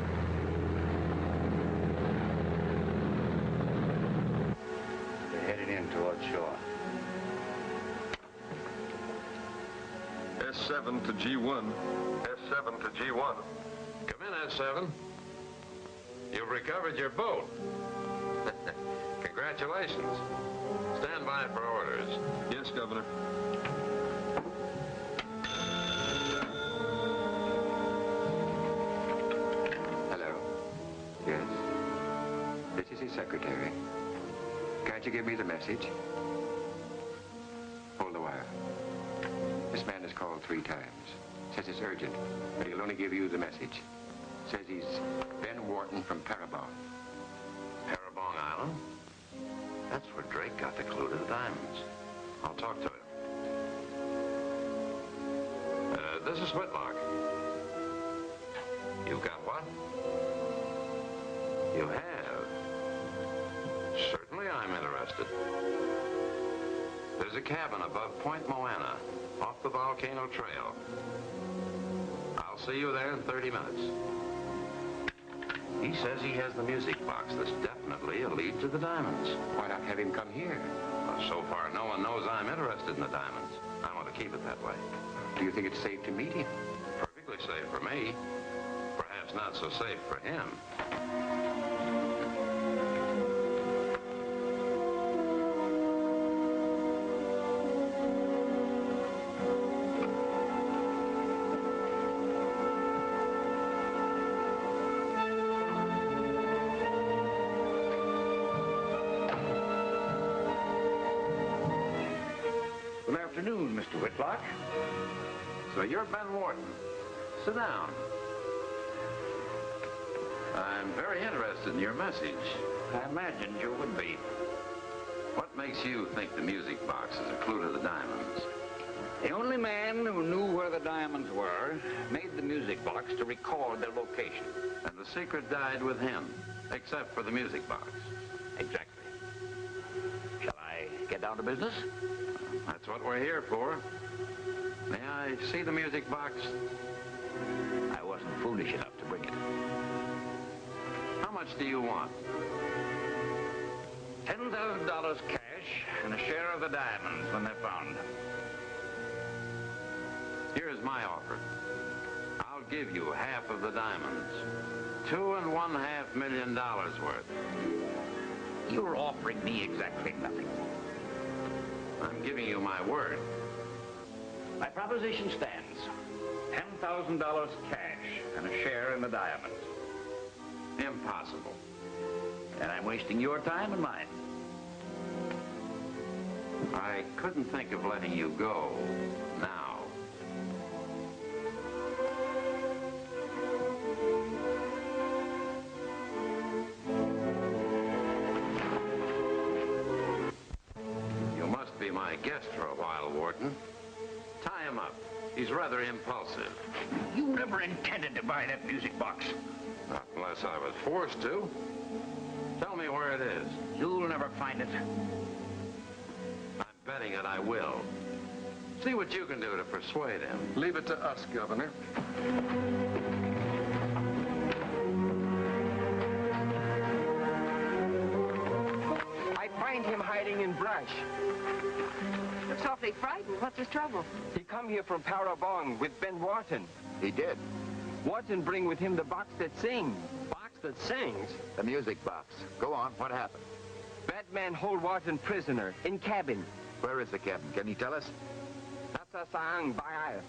They're headed in towards shore. S7 to G1. S7 to G1. Come in, S7. You've recovered your boat. Congratulations. Stand by for orders. Yes, Governor. Hello. Yes. This is his secretary. Can't you give me the message? Hold the wire. This man has called 3 times. Says it's urgent, but he'll only give you the message. Says he's Ben Wharton from Parabong. Parabong Island? That's where Drake got the clue to the diamonds. I'll talk to him. This is Whitlock. You've got what? You have? Certainly I'm interested. There's a cabin above Point Moana, off the Volcano Trail. I'll see you there in 30 minutes. He says he has the music box that's deaf definitely a lead to the diamonds. Why not have him come here? Well, so far, no one knows I'm interested in the diamonds. I want to keep it that way. Do you think it's safe to meet him? Perfectly safe for me. Perhaps not so safe for him. Good afternoon, Mr. Whitlock. So you're Ben Wharton. Sit down. I'm very interested in your message. I imagined you would be. What makes you think the music box is a clue to the diamonds? The only man who knew where the diamonds were made the music box to record their location. And the secret died with him, except for the music box. Exactly. Shall I get down to business? That's what we're here for. May I see the music box? I wasn't foolish enough to bring it. How much do you want? $10,000 cash and a share of the diamonds when they're found. Here's my offer. I'll give you half of the diamonds. $2.5 million worth. You're offering me exactly nothing. I'm giving you my word. My proposition stands. $10,000 cash and a share in the diamonds. Impossible. And I'm wasting your time and mine. I couldn't think of letting you go now. You must be my guest for a while, Wharton. Tie him up. He's rather impulsive. You never intended to buy that music box. Not unless I was forced to. Tell me where it is. You'll never find it. I'm betting it I will. See what you can do to persuade him. Leave it to us, Governor. I find him hiding in brush. Looks awfully frightened. What's his trouble? He come here from Parabong with Ben Wharton. He did. Wharton bring with him the box that sings. Box that sings? The music box. Go on. What happened? Bad man hold Wharton prisoner in cabin. Where is the cabin? Can you tell us? Nasa saang bahay.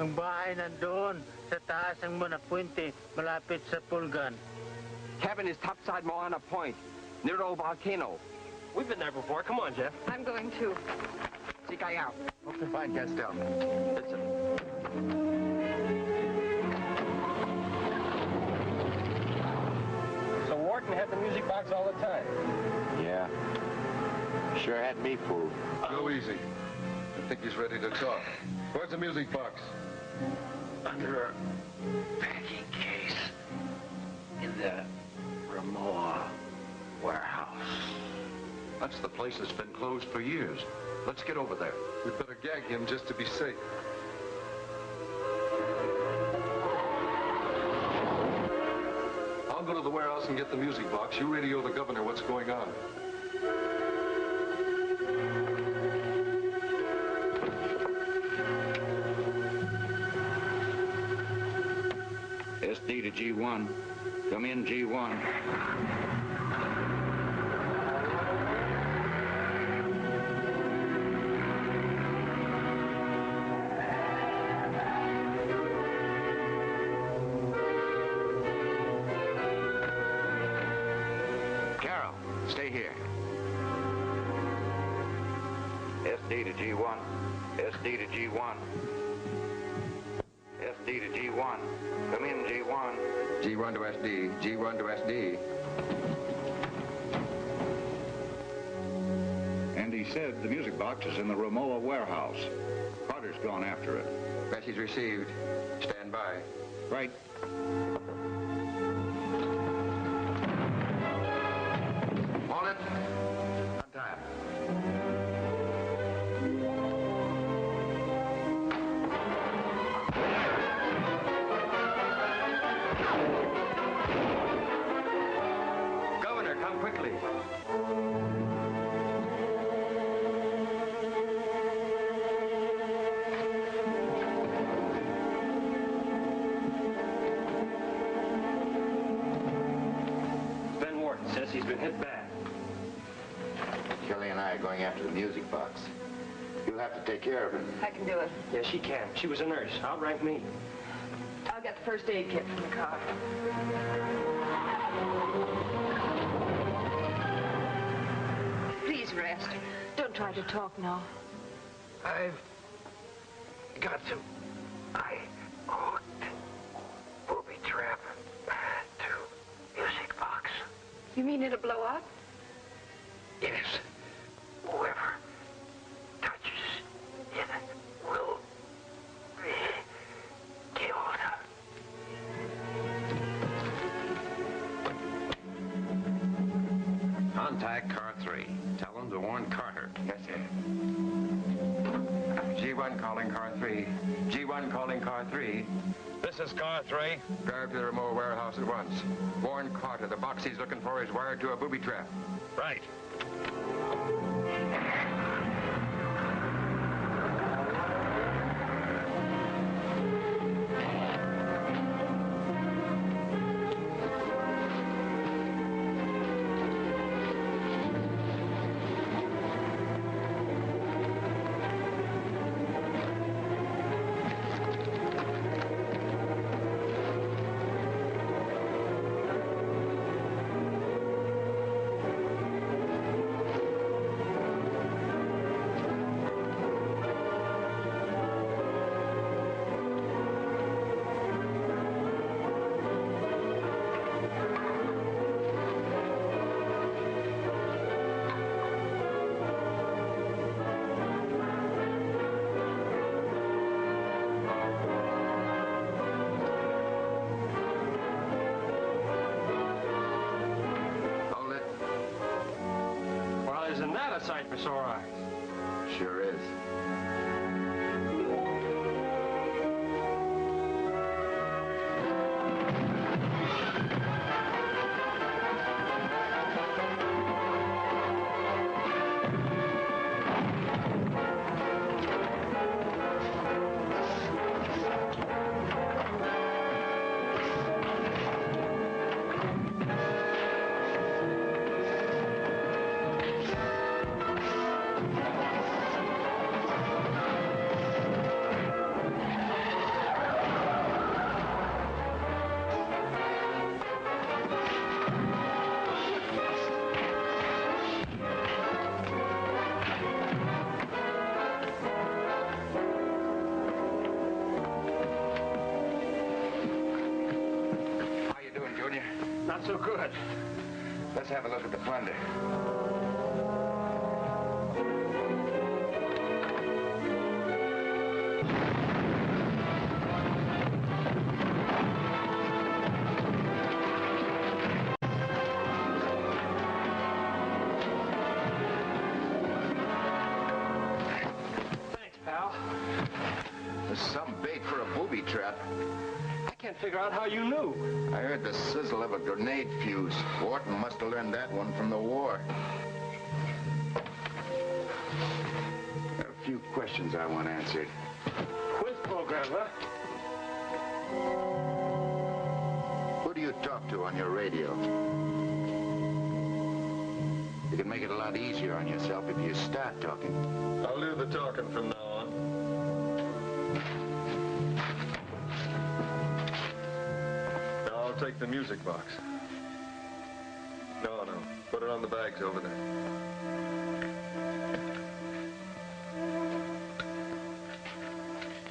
Ang bahay nandoon sa taas ng Buenafuente, malapit sa Pulgan. Cabin is topside Moana Point, near the old volcano. We've been there before. Come on, Jeff. I'm going too. Sikay out. Okay, fine, Castell. Listen. So Wharton had the music box all the time. Yeah. Sure had me fooled. Go easy. I think he's ready to talk. Where's the music box? Under a packing case in the Ramoa warehouse. That's the place that's been closed for years. Let's get over there. We'd better gag him just to be safe. I'll go to the warehouse and get the music box. You radio the governor what's going on. SD to G1. Come in, G1. Carol, stay here. SD to G1. SD to G1. SD to G1. Come in, G1. G1 to SD. G1 to SD. And he said the music box is in the Ramoa warehouse. Carter's gone after it. Message received. Stand by. Right. Hold it. Untie him. Governor, come guy going after the music box. You'll have to take care of him. I can do it. Yeah, she can. She was a nurse. Outrank me. I'll get the first aid kit from the car. Please rest. Don't try to talk now. I've got to. I hooked booby trap to music box. You mean it'll blow up? Yes. Whoever touches it will be killed. Contact car 3. Tell them to warn Carter. Yes, sir. G1 calling car 3. G1 calling car 3. This is car 3. Drive to the remote warehouse at once. Warn Carter the box he's looking for is wired to a booby trap. Right. Isn't that a sight for sore eyes? Sure is. Not so good. Let's have a look at the plunder. Thanks, pal. There's some bait for a booby trap. I can't figure out how you knew. I heard the sizzle of a grenade fuse. Wharton must have learned that one from the war. Got a few questions I want answered. Quiz program, huh? Who do you talk to on your radio? You can make it a lot easier on yourself if you start talking. I'll do the talking from now on. I'll take the music box. No. Put it on the bags over there.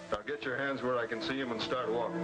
Now get your hands where I can see them and start walking.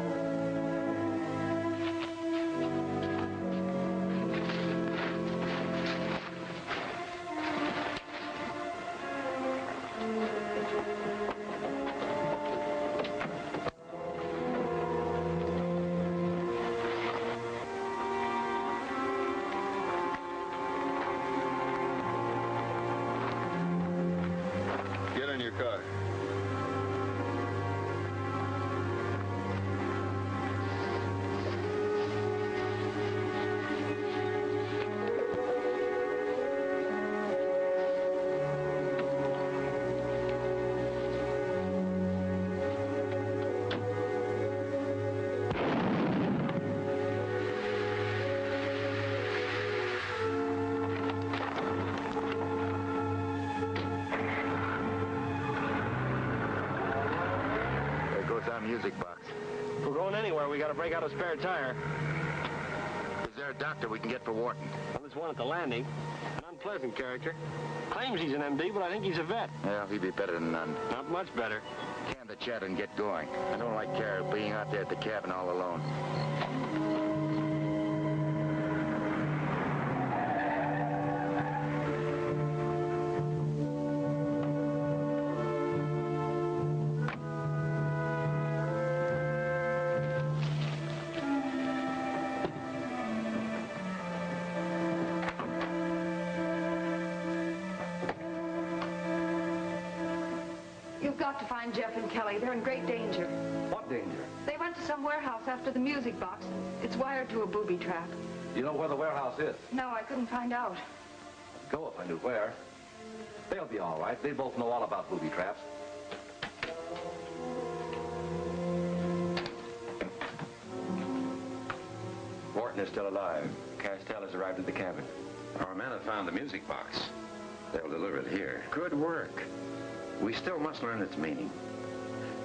anywhere, we gotta break out a spare tire. Is there a doctor we can get for Wharton? Well, there's one at the landing. An unpleasant character. Claims he's an MD, but I think he's a vet. Well, he'd be better than none. Not much better. Can the chat and get going. I don't like Carol being out there at the cabin all alone. You've got to find Jeff and Kelly. They're in great danger. What danger? They went to some warehouse after the music box. It's wired to a booby trap. You know where the warehouse is? No, I couldn't find out. I'd go if I knew where. They'll be all right. They both know all about booby traps. Wharton is still alive. Castell has arrived at the cabin. Our men have found the music box. They'll deliver it here. Good work. We still must learn its meaning.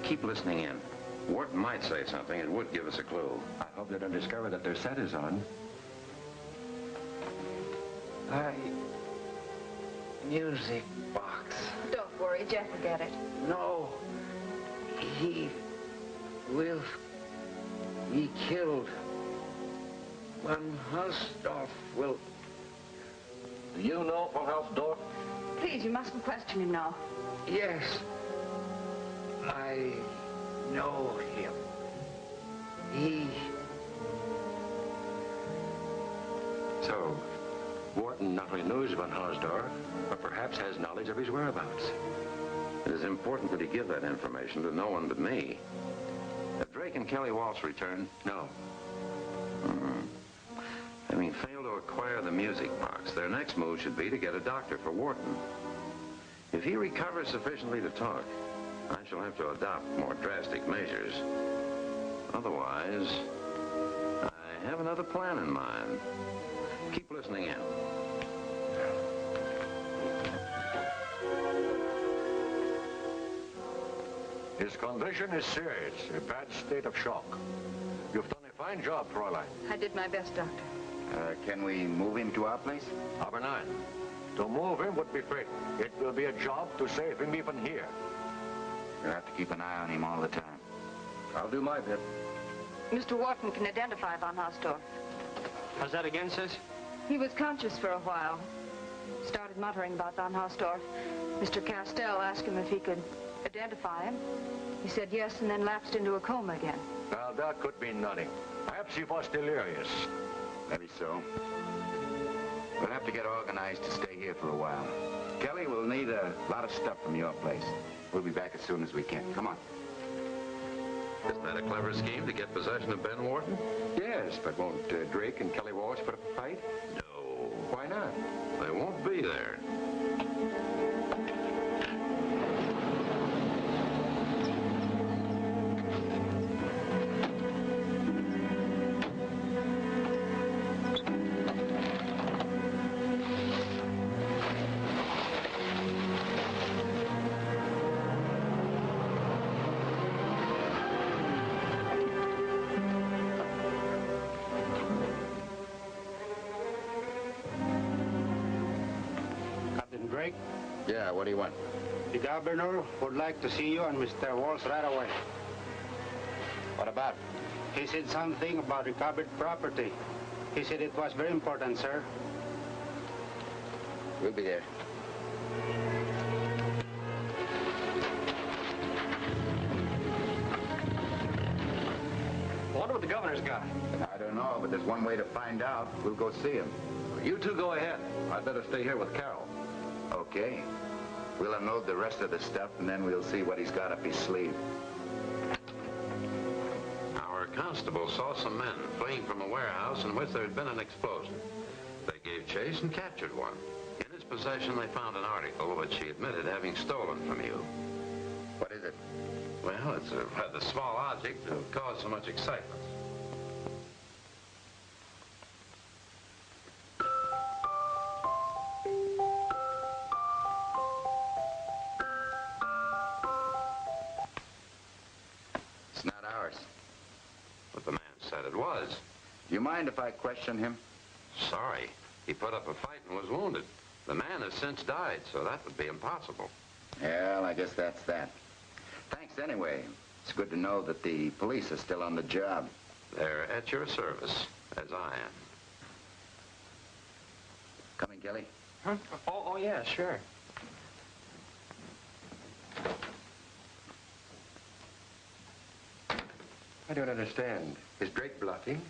Keep listening in. Wharton might say something. It would give us a clue. I hope they don't discover that their set is on. Music box. Don't worry, Jeff will get it. No. He will be killed. Van Hausdorff will... Do you know Van Hausdorff? Please, you mustn't question him now. Yes. I know him. He... So, Wharton not only knows Van Hausdorff, but perhaps has knowledge of his whereabouts. It is important that he give that information to no one but me. Have Drake and Kelly Walsh returned? No. Having failed to acquire the music box, their next move should be to get a doctor for Wharton. If he recovers sufficiently to talk, I shall have to adopt more drastic measures. Otherwise, I have another plan in mind. Keep listening in. His condition is serious, a bad state of shock. You've done a fine job, Fräulein. I did my best, Doctor. Can we move him to our place? Aber nein. To move him would be fatal. It will be a job to save him even here. You'll have to keep an eye on him all the time. I'll do my bit. Mr. Wharton can identify Van Hausdorff. How's that again, sis? He was conscious for a while. Started muttering about Van Hausdorff. Mr. Castell asked him if he could identify him. He said yes and then lapsed into a coma again. Well, that could mean nothing. Perhaps he was delirious. Maybe so. We'll have to get organized to stay here for a while. Kelly, we'll need a lot of stuff from your place. We'll be back as soon as we can. Come on. Isn't that a clever scheme to get possession of Ben Wharton? Yes, but won't Drake and Kelly Walsh put up a fight? No. Why not? They won't be there. Drake? Yeah, what do you want? The governor would like to see you and Mr. Walsh right away. What about? He said something about recovered property. He said it was very important, sir. We'll be there. I wonder what the governor's got. I don't know, but there's one way to find out. We'll go see him. You two go ahead. I'd better stay here with Carol. Okay. We'll unload the rest of the stuff, and then we'll see what he's got up his sleeve. Our constable saw some men fleeing from a warehouse in which there had been an explosion. They gave chase and captured one. In his possession, they found an article which he admitted having stolen from you. What is it? Well, it's a rather small object to cause so much excitement. Said it was. Do you mind if I question him? Sorry. He put up a fight and was wounded. The man has since died, so that would be impossible. Well, I guess that's that. Thanks anyway. It's good to know that the police are still on the job. They're at your service, as I am. Coming, Kelly? Huh? Oh, yeah, sure. I don't understand. Is Drake bluffing?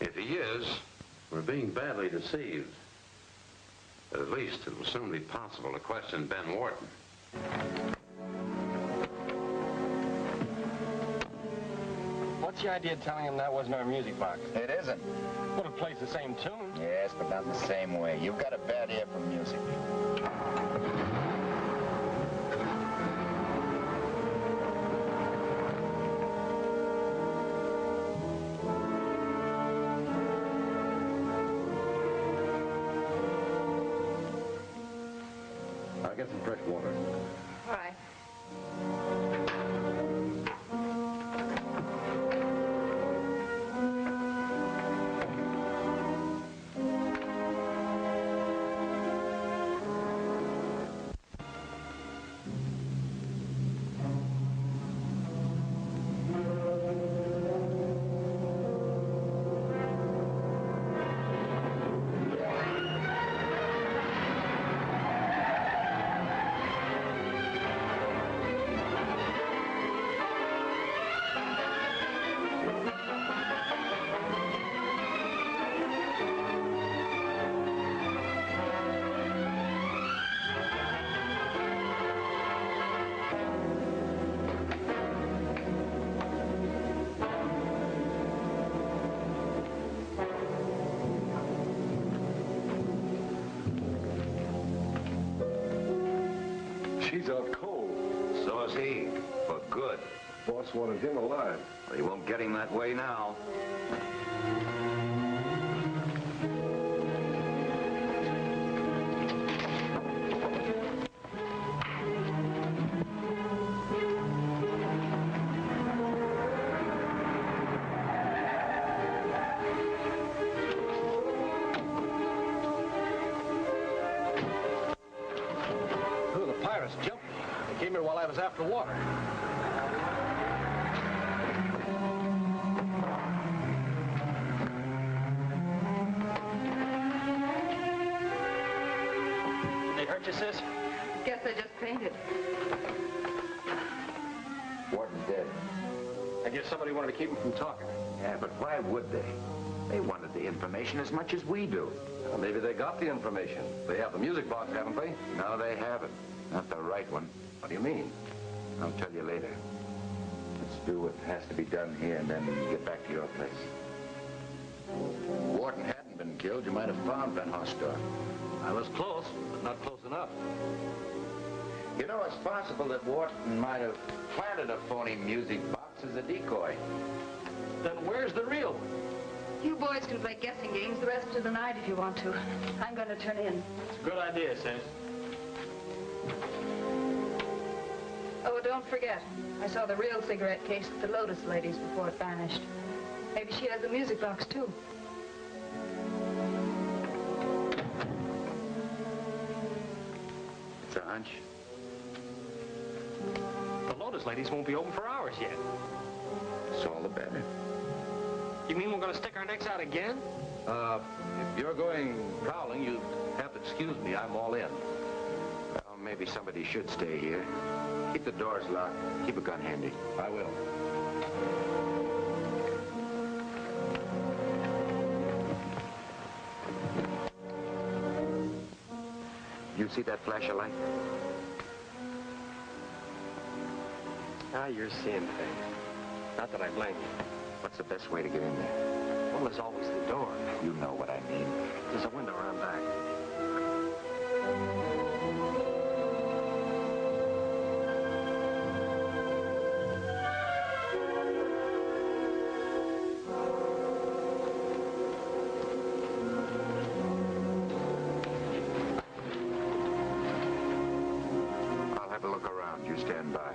If he is, we're being badly deceived. But at least it will soon be possible to question Ben Wharton. What's the idea of telling him that wasn't our music box? It isn't. Well, it plays the same tune. Yes, but not the same way. You've got a bad ear for music. I'll get some fresh water. All right. He's out cold. So is he, for good. Boss wanted him alive. But he won't get him that way now. Came here while I was after water. They hurt you, sis? Guess I just fainted. Wharton's dead. I guess somebody wanted to keep him from talking. Yeah, but why would they? They wanted the information as much as we do. Well, maybe they got the information. They have the music box, haven't they? No, they haven't. Not the right one. What do you mean? I'll tell you later. Let's do what has to be done here and then get back to your place. If Wharton hadn't been killed, you might have found Van Horsdorf. I was close, but not close enough. You know, it's possible that Wharton might have planted a phony music box as a decoy. Then where's the real one? You boys can play guessing games the rest of the night if you want to. I'm going to turn in. It's a good idea, sis. Oh, don't forget. I saw the real cigarette case at the Lotus Ladies before it vanished. Maybe she has the music box, too. It's a hunch. The Lotus Ladies won't be open for hours yet. It's all the better. You mean we're going to stick our necks out again? If you're going prowling, you have to excuse me. I'm all in. Well, maybe somebody should stay here. Keep the doors locked. Keep a gun handy. I will. You see that flash of light? Ah, you're seeing things. Not that I blame you. What's the best way to get in there? Well, there's always the door. You know what I mean. There's a window around back. I'll have a look around. You stand by.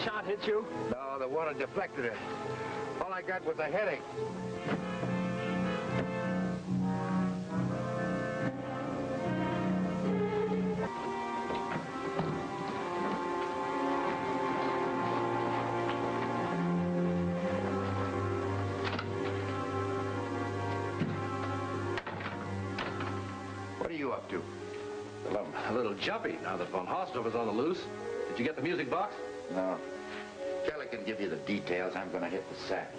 shot hit you? No, the water deflected it. All I got was a headache. What are you up to? Well, I'm a little jumpy now that von Hausdorff is on the loose. Did you get the music box? No. Kelly can give you the details. I'm going to hit the sack.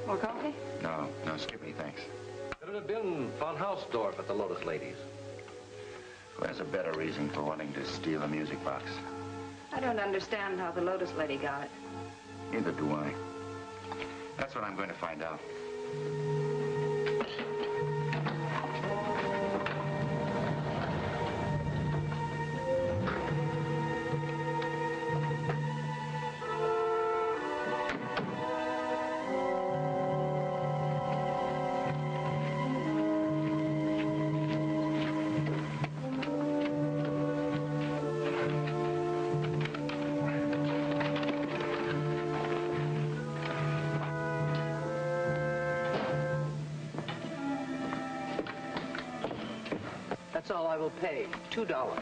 More coffee? No, Skippy, thanks. Could it have been von Hausdorff at the Lotus Ladies? Who has a better reason for wanting to steal a music box? I don't understand how the Lotus lady got it. Neither do I. That's what I'm going to find out. That's all I will pay, $2.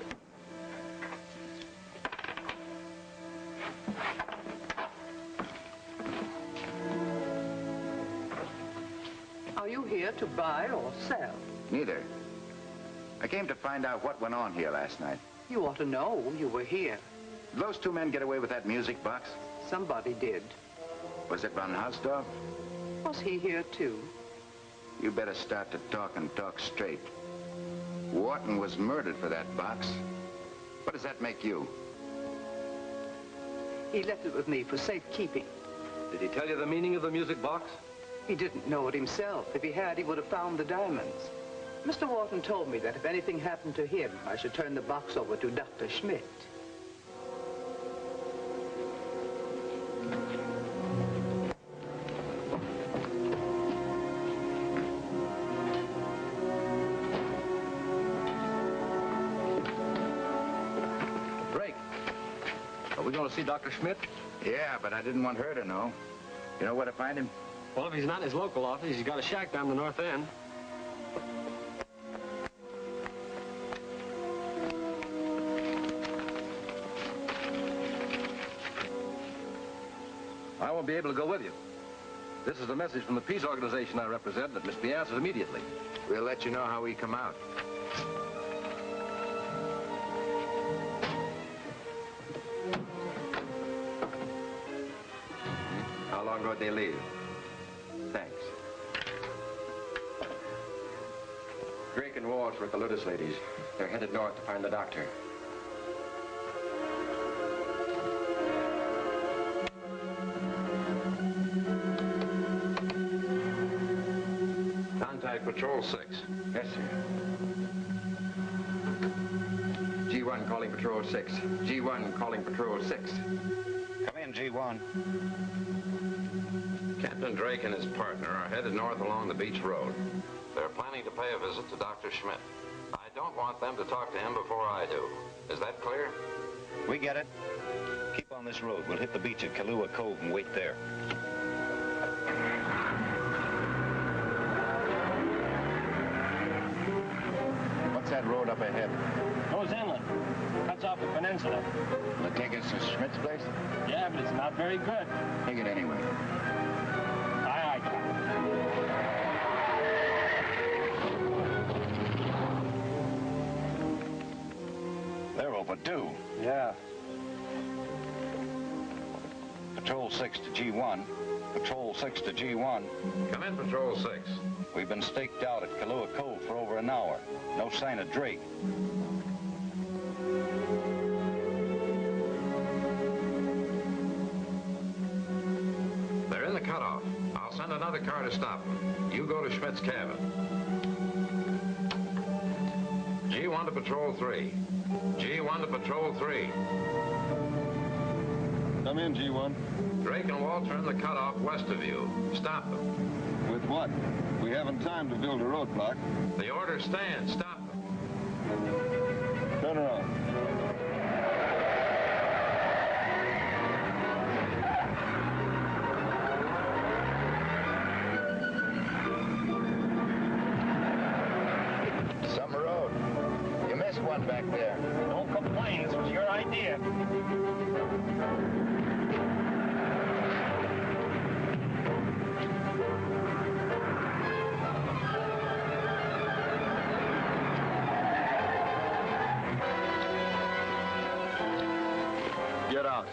Are you here to buy or sell? Neither. I came to find out what went on here last night. You ought to know. You were here. Did those two men get away with that music box? Somebody did. Was it von Hausdorff? Was he here, too? You better start to talk and talk straight. Wharton was murdered for that box. What does that make you? He left it with me for safekeeping. Did he tell you the meaning of the music box? He didn't know it himself. If he had, he would have found the diamonds. Mr. Wharton told me that if anything happened to him, I should turn the box over to Dr. Schmidt. Drake, are we going to see Dr. Schmidt? Yeah, but I didn't want her to know. You know where to find him? Well, if he's not in his local office, he's got a shack down the north end. I won't be able to go with you. This is a message from the peace organization I represent that must be answered immediately. We'll let you know how we come out. How long ago did they leave? Thanks. Drake and Walsh were at the Lotus Ladies. They're headed north to find the doctor. Contact Patrol 6. Yes, sir. G1 calling Patrol 6. G1 calling Patrol 6. Come in, G1. Captain Drake and his partner are headed north along the beach road. They're planning to pay a visit to Dr. Schmidt. I don't want them to talk to him before I do. Is that clear? We get it. Keep on this road. We'll hit the beach at Kahlua Cove and wait there. What's that road up ahead? Goes inland. Cuts off the peninsula. Will it take us to Schmidt's place? Yeah, but it's not very good. Take it anyway. Aye, aye, Captain. They're overdue. Yeah. Patrol 6 to G1. Patrol 6 to G1. Come in, Patrol 6. We've been staked out at Kahlua Cove for over an hour. No sign of Drake. They're in the cutoff. I'll send another car to stop them. You go to Schmidt's cabin. G1 to Patrol 3. G1 to Patrol 3. Come in, G1. Drake and Walter in the cutoff west of you. Stop them. With what? We haven't time to build a roadblock. The order stands. Stop them. Turn around. on back there? Don't complain. This was your idea. Get out.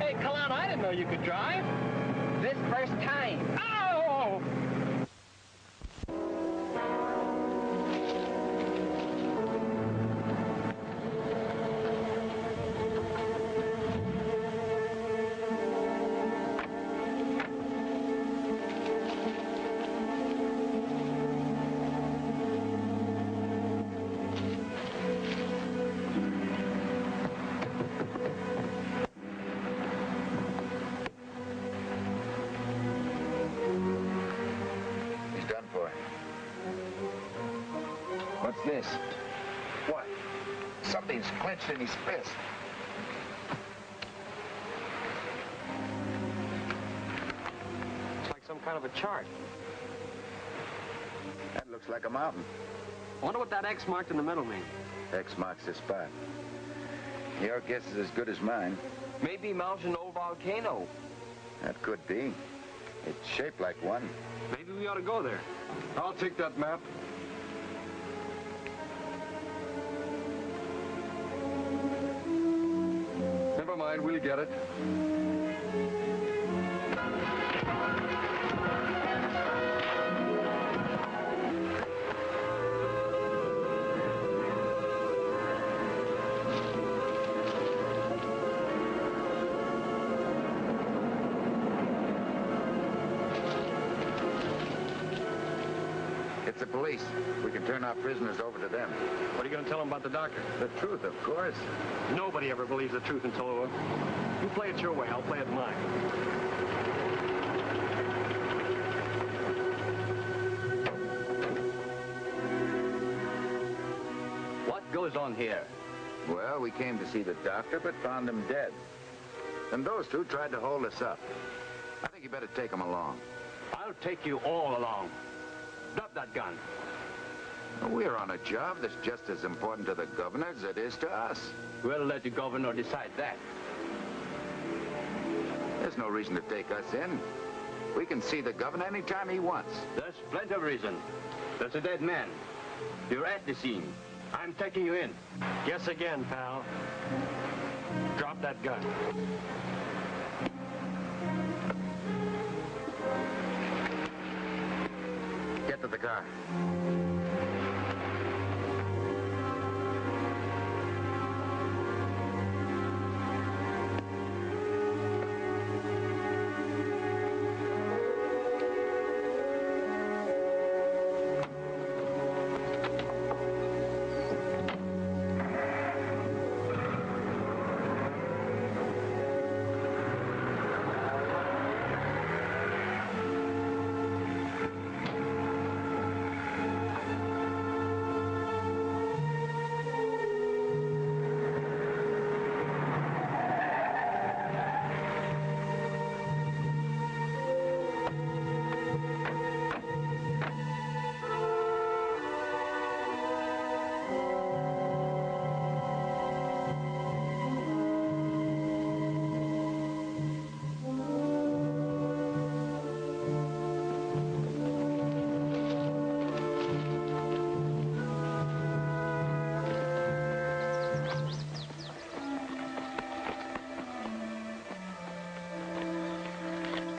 Hey, Clown, I didn't know you could drive. This first time. Ow! He's done for. What's this? What? Something's clenched in his fist. It's like some kind of a chart. That looks like a mountain. I wonder what that X marked in the middle means. X marks the spot. Your guess is as good as mine. Maybe mountain an old volcano. That could be. It's shaped like one. Maybe we ought to go there. I'll take that map. Never mind, we'll get it. It's the police. We can turn our prisoners over to them. What are you going to tell them about the doctor? The truth, of course. Nobody ever believes the truth until... You play it your way, I'll play it mine. What goes on here? Well, we came to see the doctor, but found him dead. And those two tried to hold us up. I think you better take them along. I'll take you all along. Drop that gun. We're on a job that's just as important to the governor as it is to us. We'll let the governor decide that. There's no reason to take us in. We can see the governor anytime he wants. There's plenty of reason. There's a dead man. You're at the scene. I'm taking you in. Guess again, pal. Drop that gun. Get to the car.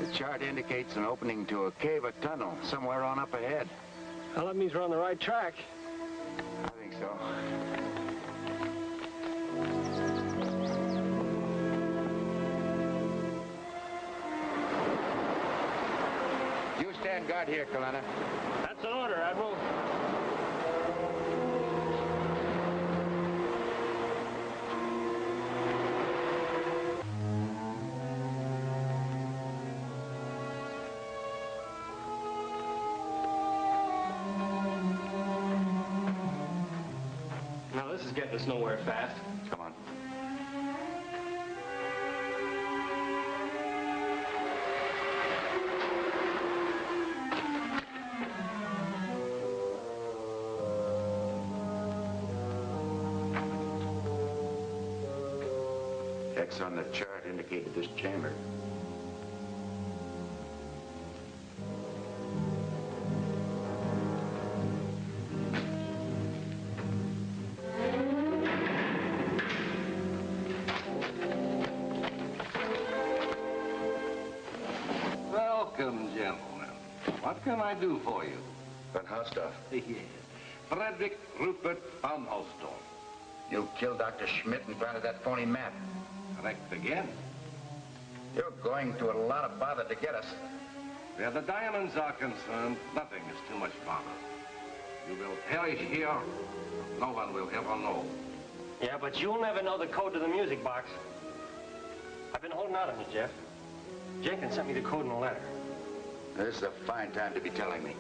The chart indicates an opening to a cave or tunnel somewhere on up ahead. Well, that means we're on the right track. I think so. You stand guard here, Kalana. That's an order, Admiral. Now, this is getting us nowhere fast. Come on. X on the chart indicated this chamber. Welcome, gentlemen. What can I do for you? Van Hausdorff. Yes. Frederick Rupert Van Hausdorff. You killed Dr. Schmidt and planted that phony map. Correct again. You're going to a lot of bother to get us. Where the diamonds are concerned, nothing is too much bother. You will perish here. No one will ever know. Yeah, but you'll never know the code to the music box. I've been holding out on you, Jeff. Jenkins sent me the code in a letter. This is a fine time to be telling me.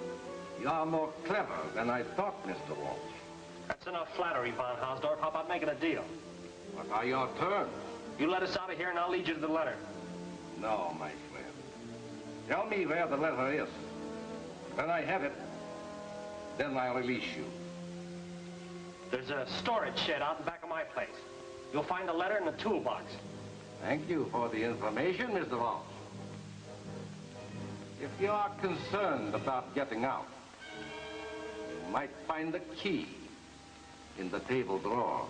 You are more clever than I thought, Mr. Walsh. That's enough flattery, Von Hausdorff. How about making a deal? What are your terms? You let us out of here and I'll lead you to the letter. No, my friend. Tell me where the letter is. When I have it, then I'll release you. There's a storage shed out in back of my place. You'll find the letter in the toolbox. Thank you for the information, Mr. Walsh. If you are concerned about getting out, you might find the key in the table drawer.